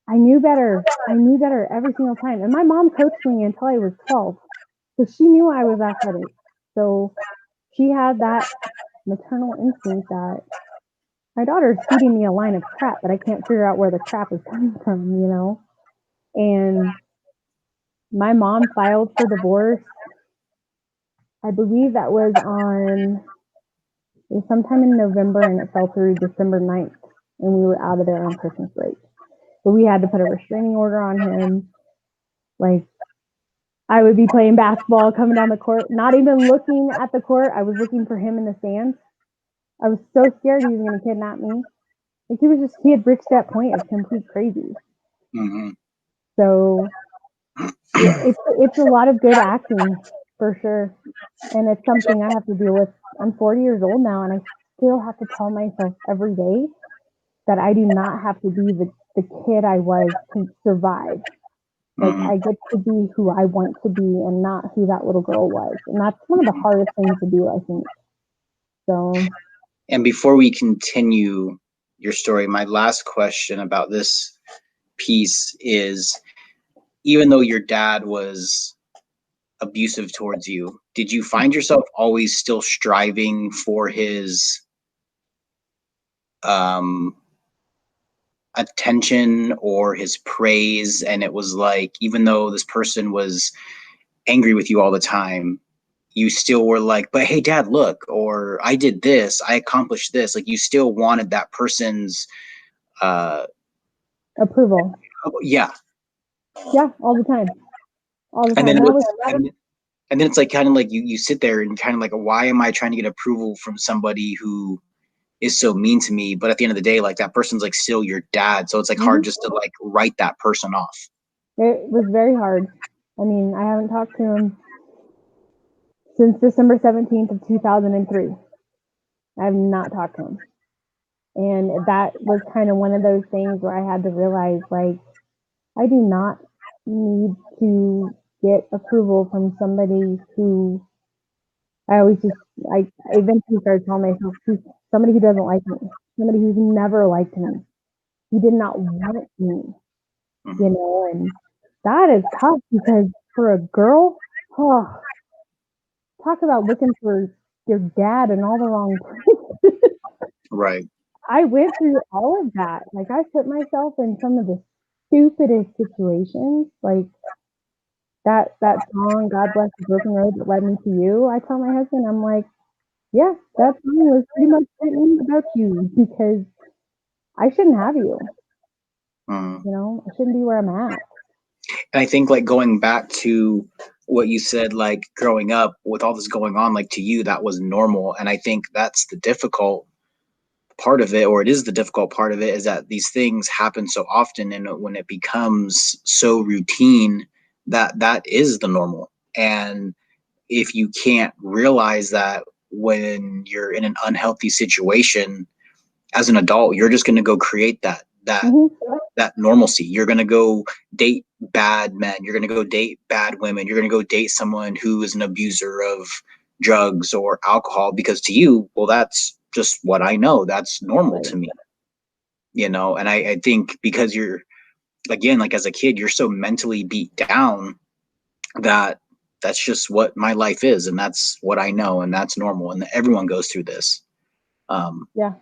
I knew better. I knew better every single time. And my mom coached me until I was 12. So she knew I was athletic. So she had that maternal instinct that my daughter's feeding me a line of crap, but I can't figure out where the crap is coming from. And my mom filed for divorce. I believe that was sometime in November, and it fell through December 9th, and we were out of there on Christmas break. But we had to put a restraining order on him. Like, I would be playing basketball, coming down the court, not even looking at the court. I was looking for him in the stands. I was so scared he was going to kidnap me. Like, he had reached that point of complete crazy. Mm-hmm. So it's a lot of good acting for sure. And it's something I have to deal with. I'm 40 years old now, and I still have to tell myself every day that I do not have to be the kid I was to survive. Like, I get to be who I want to be and not who that little girl was. And that's one of the hardest things to do, I think. So. And before we continue your story, my last question about this piece is, even though your dad was abusive towards you, did you find yourself always still striving for his attention or his praise? And it was like, even though this person was angry with you all the time, you still were like, but hey, Dad, look, or I did this, I accomplished this. Like, you still wanted that person's approval. Yeah. Yeah, all the time. All the time. And then it's like, kind of like you sit there and kind of like, why am I trying to get approval from somebody who is so mean to me? But at the end of the day, like, that person's like still your dad. So it's like hard just to like write that person off. It was very hard. I mean, I haven't talked to him since December 17th of 2003. I have not talked to him. And that was kind of one of those things where I had to realize, like, I do not need to get approval from somebody who I eventually started telling myself, somebody who doesn't like me, somebody who's never liked me. He did not want me, and that is tough because for a girl, talk about looking for your dad in all the wrong places. Right. I went through all of that. Like, I put myself in some of the stupidest situations. Like that song, God Bless the Broken Road That Led Me to You. I tell my husband, I'm like, yeah, that song was pretty much written about you because I shouldn't have you. I shouldn't be where I'm at. And I think like going back to what you said, like growing up with all this going on, like to you, that was normal. And I think that's the difficult part of it, or it is the difficult part of it, is that these things happen so often. And when it becomes so routine, that is the normal. And if you can't realize that when you're in an unhealthy situation as an adult, you're just going to go create that normalcy. You're going to go date bad men. You're going to go date bad women. You're going to go date someone who is an abuser of drugs or alcohol, because to you, well, that's just what I know. That's normal to me, And I think because you're, again, like as a kid, you're so mentally beat down that that's just what my life is. And that's what I know. And that's normal. And everyone goes through this. Yeah,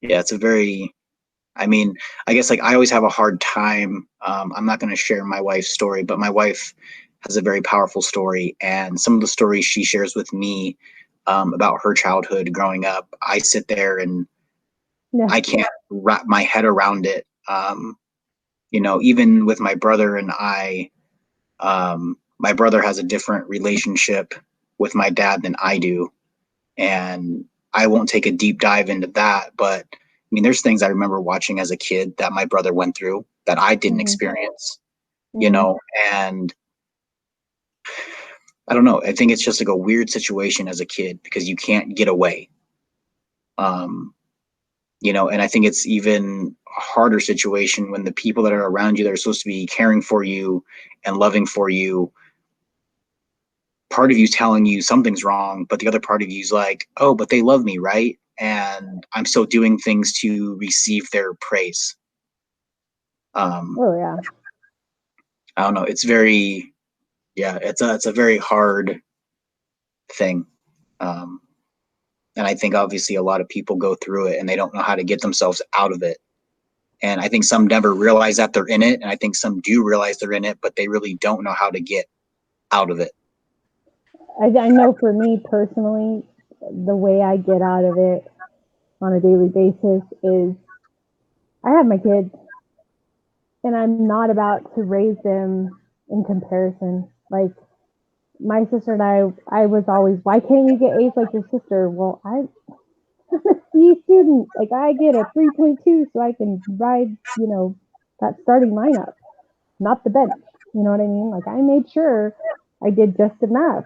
it's a very, I mean, I guess like I always have a hard time. I'm not going to share my wife's story, but my wife has a very powerful story. And some of the stories she shares with me about her childhood growing up, I sit there and I can't wrap my head around it. Even with my brother and I, my brother has a different relationship with my dad than I do. And I won't take a deep dive into that, but I mean, there's things I remember watching as a kid that my brother went through that I didn't experience, and I don't know. I think it's just like a weird situation as a kid because you can't get away. And I think it's even a harder situation when the people that are around you that are supposed to be caring for you and loving for you, part of you is telling you something's wrong, but the other part of you is like, oh, but they love me, right? And I'm still doing things to receive their praise. Oh yeah. I don't know. It's very, it's a very hard thing. And I think obviously a lot of people go through it and they don't know how to get themselves out of it. And I think some never realize that they're in it. And I think some do realize they're in it, but they really don't know how to get out of it. I know for me personally, the way I get out of it on a daily basis is I have my kids and I'm not about to raise them in comparison. Like my sister and I was always, why can't you get A's like your sister? Well, I'm a C student. Like I get a 3.2 so I can ride, that starting lineup, not the bench. You know what I mean? Like I made sure I did just enough.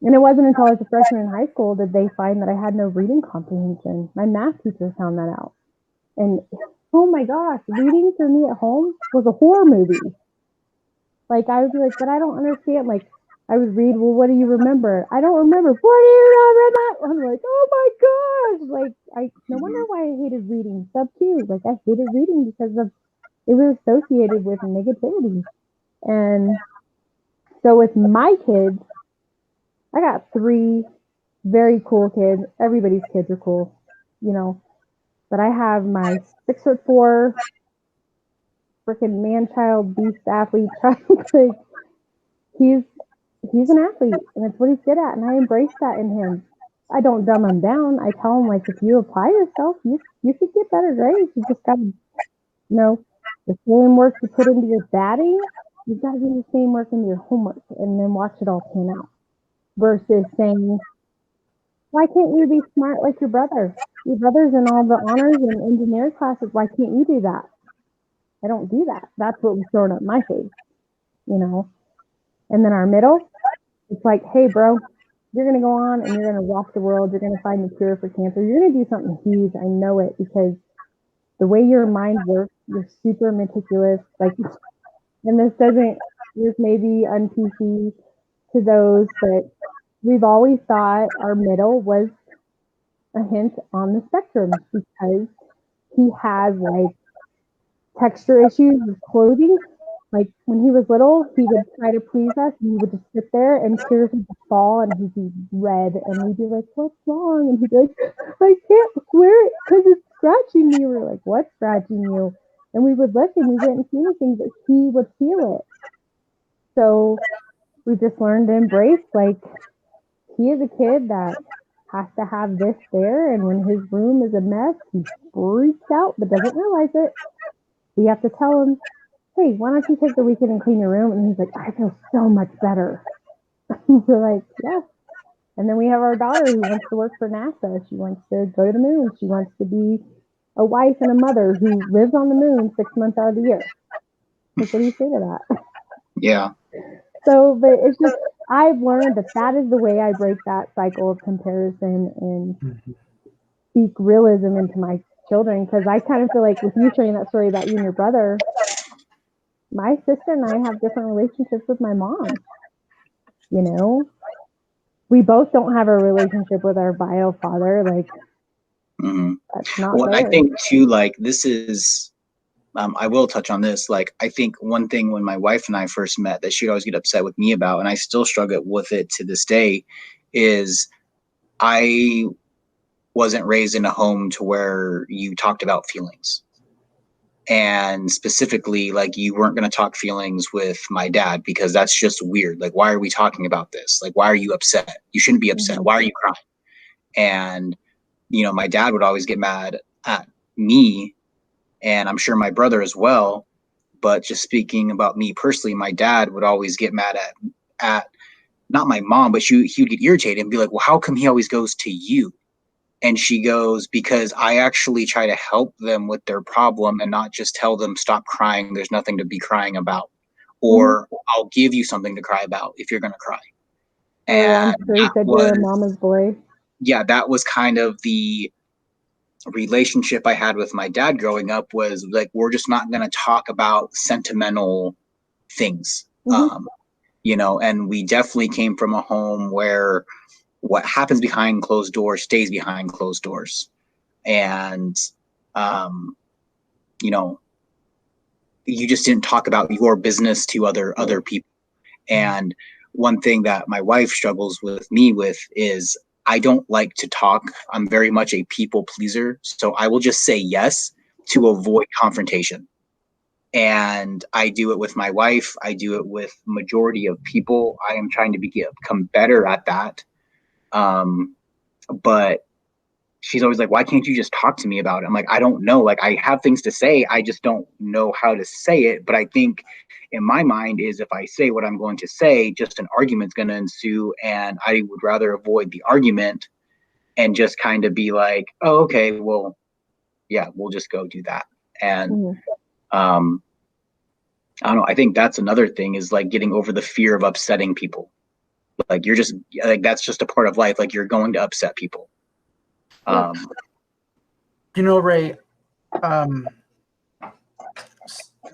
And it wasn't until I was a freshman in high school that they find that I had no reading comprehension. My math teacher found that out. And oh my gosh, reading for me at home was a horror movie. Like I would be like, but I don't understand. Like I would read, well, what do you remember? I don't remember. What do you remember? I'm like, oh my gosh. Like no wonder why I hated reading. Sub Q. Like I hated reading because of it was associated with negativity. And so with my kids, I got 3 very cool kids. Everybody's kids are cool, But I have my 6'4" freaking man-child beast athlete child. Like he's an athlete, and it's what he's good at, and I embrace that in him. I don't dumb him down. I tell him like, if you apply yourself, you could get better grades. You just got to, the same work you put into your batting, you've got to do the same work into your homework, and then watch it all pan out. Versus saying, why can't you be smart like your brother? Your brother's in all the honors and engineering classes. Why can't you do that? I don't do that. That's what was thrown at my face, And then our middle, it's like, hey, bro, you're going to go on and you're going to rock the world. You're going to find the cure for cancer. You're going to do something huge. I know it because the way your mind works, you're super meticulous. Like, and this may be un-PC to those, but we've always thought our middle was a hint on the spectrum because he has like texture issues with clothing. Like when he was little, he would try to please us and he would just sit there and tears would fall and he'd be red and we'd be like, what's wrong? And he'd be like, I can't wear it because it's scratching me. We're like, what's scratching you? And we would look and we wouldn't see anything, but he would feel it. So we just learned to embrace, like, he is a kid that has to have this there, and when his room is a mess, he freaks out but doesn't realize it. We have to tell him, hey, why don't you take the weekend and clean your room? And he's like, I feel so much better. We're like, yeah. And then we have our daughter who wants to work for NASA. She wants to go to the moon. She wants to be a wife and a mother who lives on the moon 6 months out of the year. Like, what do you say to that? Yeah. So, but it's just, I've learned that is the way I break that cycle of comparison and speak realism into my children. Because I kind of feel like with you sharing that story about you and your brother, my sister and I have different relationships with my mom. You know, we both don't have a relationship with our bio father. Like, that's not Well, fair. I think too, like, this is, I will touch on this. Like, I think one thing when my wife and I first met that she'd always get upset with me about, and I still struggle with it to this day, is I wasn't raised in a home to where you talked about feelings. And specifically, like, you weren't going to talk feelings with my dad because that's just weird. Like, why are we talking about this? Like, why are you upset? You shouldn't be upset. Why are you crying? And, you know, my dad would always get mad at me, and I'm sure my brother as well. But just speaking about me personally, my dad would always get mad at not my mom, but he would get irritated and be like, well, how come he always goes to you? And she goes, because I actually try to help them with their problem and not just tell them, stop crying. There's nothing to be crying about. Or I'll give you something to cry about if you're going to cry. And I'm sure he said you're a mama's boy. Yeah, that was kind of the relationship I had with my dad growing up, was like, we're just not going to talk about sentimental things. You know, and we definitely came from a home where what happens behind closed doors stays behind closed doors. And, you know, you just didn't talk about your business to other people. And one thing that my wife struggles with me with is I don't like to talk. I'm very much a people pleaser. So I will just say yes to avoid confrontation. And I do it with my wife. I do it with majority of people. I am trying to become better at that. But she's always like, why can't you just talk to me about it? I'm like, I don't know. Like, I have things to say. I just don't know how to say it. But I think in my mind is, if I say what I'm going to say, just an argument's going to ensue. And I would rather avoid the argument and just kind of be like, oh, okay, well, yeah, we'll just go do that. And, I don't know. I think that's another thing, is like getting over the fear of upsetting people. Like, you're just like, that's just a part of life. Like, you're going to upset people. You know, Ray,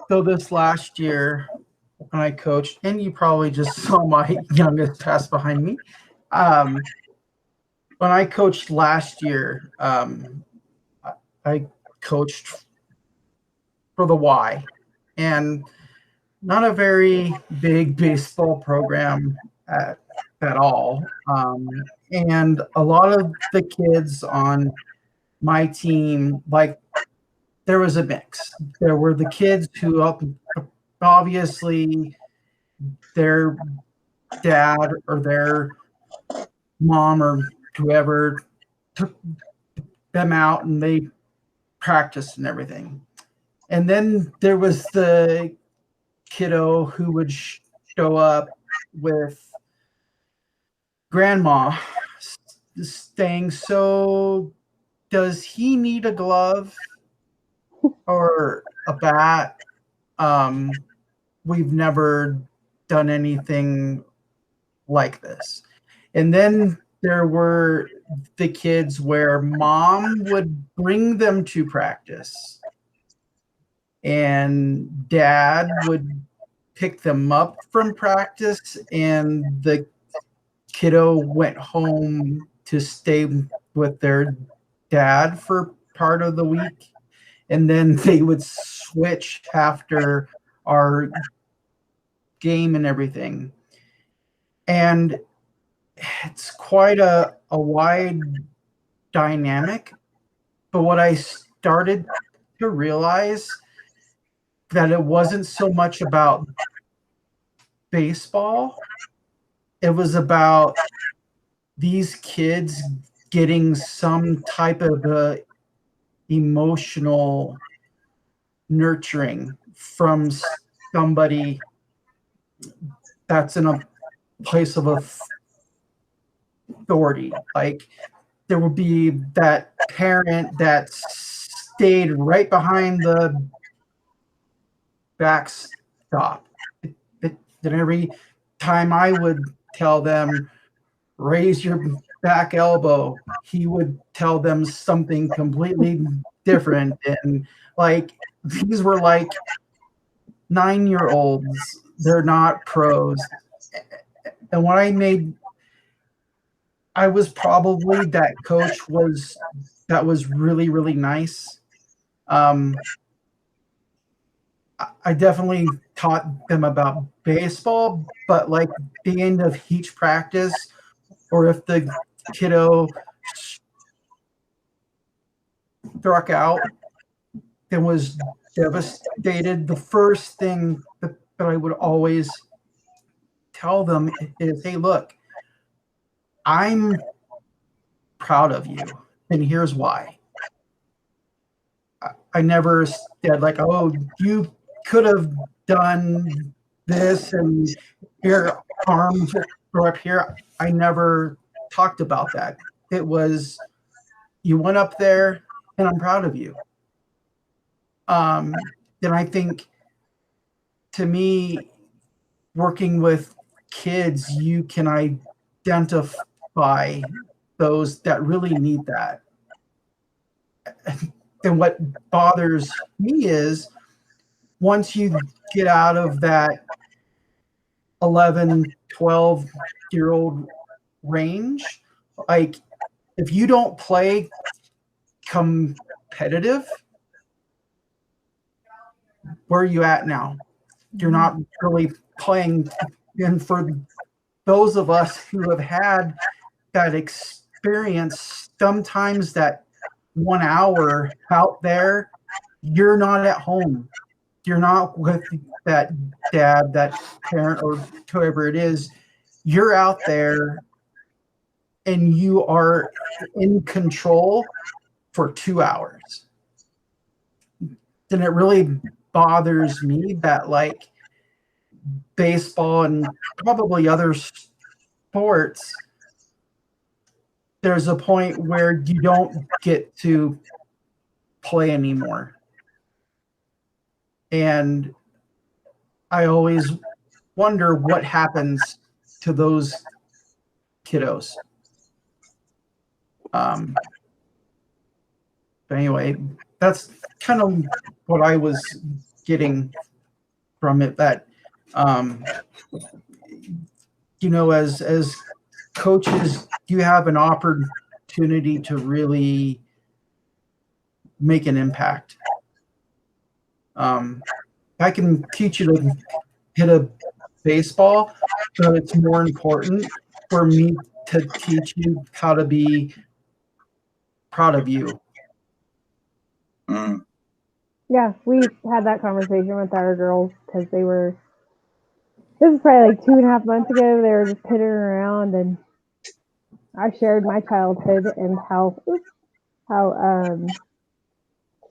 so this last year when I coached, and you probably just saw my youngest pass behind me. When I coached last year, I coached for the Y, and not a very big baseball program at all. And a lot of the kids on my team, like, there was a mix. There were the kids who obviously their dad or their mom or whoever took them out and they practiced and everything. And then there was the kiddo who would show up with grandma saying, so does he need a glove or a bat? We've never done anything like this. And then there were the kids where mom would bring them to practice and dad would pick them up from practice, and the kiddo went home to stay with their dad for part of the week. And then they would switch after our game and everything. And it's quite a wide dynamic. But what I started to realize, that it wasn't so much about baseball. It was about these kids getting some type of emotional nurturing from somebody that's in a place of authority. Like there would be that parent that stayed right behind the backstop. Then every time I would tell them, raise your back elbow, he would tell them something completely different. And like these were like 9-year-olds. They're not pros. And when I was probably that coach that was really, really nice. I definitely taught them about baseball, but like the end of each practice, or if the kiddo struck out and was devastated, the first thing that I would always tell them is, hey, look, I'm proud of you, and here's why. I never said like, oh, you could have done this and your arms are up here. I never talked about that. It was, you went up there and I'm proud of you. And I think, to me, working with kids, you can identify those that really need that. And what bothers me is once you get out of that 11, 12-year-old range, like if you don't play competitive, where are you at now? You're not really playing. And for those of us who have had that experience, sometimes that 1 hour out there, you're not at home. You're not with that dad, that parent, or whoever it is. You're out there and you are in control for 2 hours. Then it really bothers me that like baseball and probably other sports, there's a point where you don't get to play anymore. And I always wonder what happens to those kiddos. But anyway, that's kind of what I was getting from it, that as coaches, you have an opportunity to really make an impact. I can teach you to hit a baseball, but it's more important for me to teach you how to be proud of you. Yeah, we had that conversation with our girls because this is probably like 2.5 months ago. They were just pitting around, and I shared my childhood and how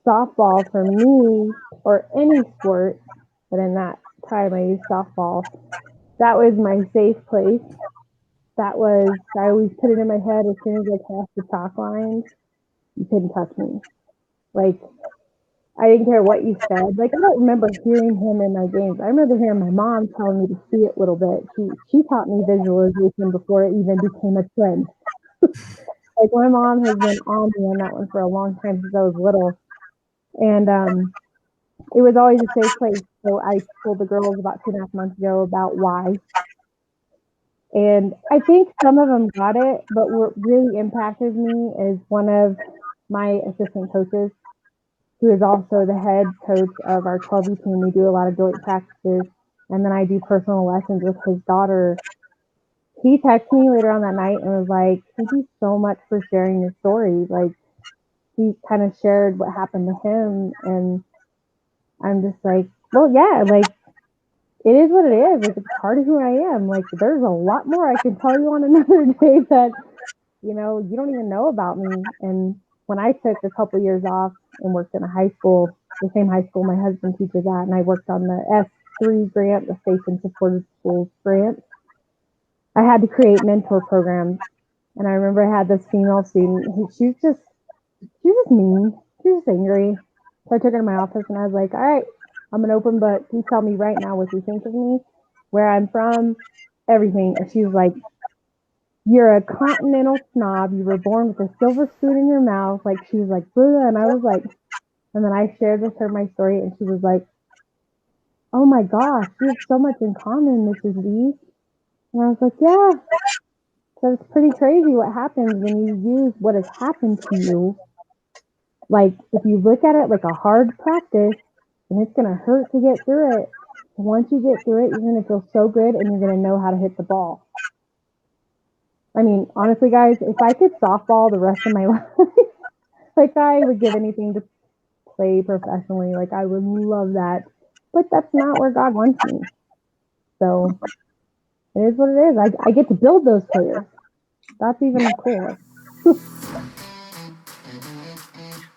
softball for me, or any sport, but in that time I used softball. That was my safe place. I always put it in my head, as soon as I crossed the chalk lines, you couldn't touch me. Like, I didn't care what you said. Like, I don't remember hearing him in my games. I remember hearing my mom telling me to see it a little bit. She taught me visualization before it even became a trend. Like, my mom has been on me on that one for a long time since I was little. And it was always a safe place. So I told the girls about 2.5 months ago about why. And I think some of them got it, but what really impacted me is one of my assistant coaches, who is also the head coach of our 12U team. We do a lot of joint practices, and then I do personal lessons with his daughter. He texted me later on that night and was like, thank you so much for sharing your story. Like, he kind of shared what happened to him, and I'm just like, well, yeah, like, it is what it is. Like, it's part of who I am. Like, there's a lot more I can tell you on another day that, you don't even know about me. And when I took a couple years off and worked in a high school, the same high school my husband teaches at, and I worked on the 3 grant, the Safe and Supported Schools grant, I had to create mentor programs. And I remember I had this female student who she was just mean. She was just angry. So I took her to my office and I was like, all right, I'm an open book. You tell me right now what you think of me, where I'm from, everything. And she was like, you're a continental snob. You were born with a silver spoon in your mouth. Like, she was like, Buddha. And I was like, and then I shared with her my story and she was like, oh my gosh, we have so much in common, Mrs. V. And I was like, yeah. So it's pretty crazy what happens when you use what has happened to you. Like, if you look at it like a hard practice, and it's going to hurt to get through it, once you get through it, you're going to feel so good and you're going to know how to hit the ball. I mean, honestly, guys, if I could softball the rest of my life, like, I would give anything to play professionally. Like, I would love that. But that's not where God wants me. So it is what it is. I get to build those players. That's even cooler.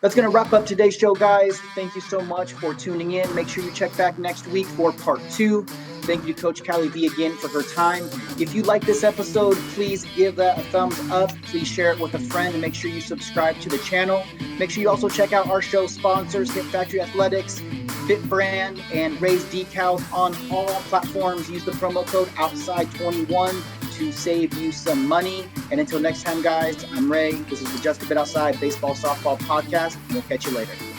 That's going to wrap up today's show, guys. Thank you so much for tuning in. Make sure you check back next week for part 2. Thank you to Coach Kally V again for her time. If you like this episode, please give that a thumbs up. Please share it with a friend and make sure you subscribe to the channel. Make sure you also check out our show sponsors, Hit Factory Athletics, Fit Brand, and Raise Decals on all platforms. Use the promo code OUTSIDE21 to save you some money. And until next time, guys, I'm Ray. This is the Just a Bit Outside Baseball Softball Podcast. And we'll catch you later.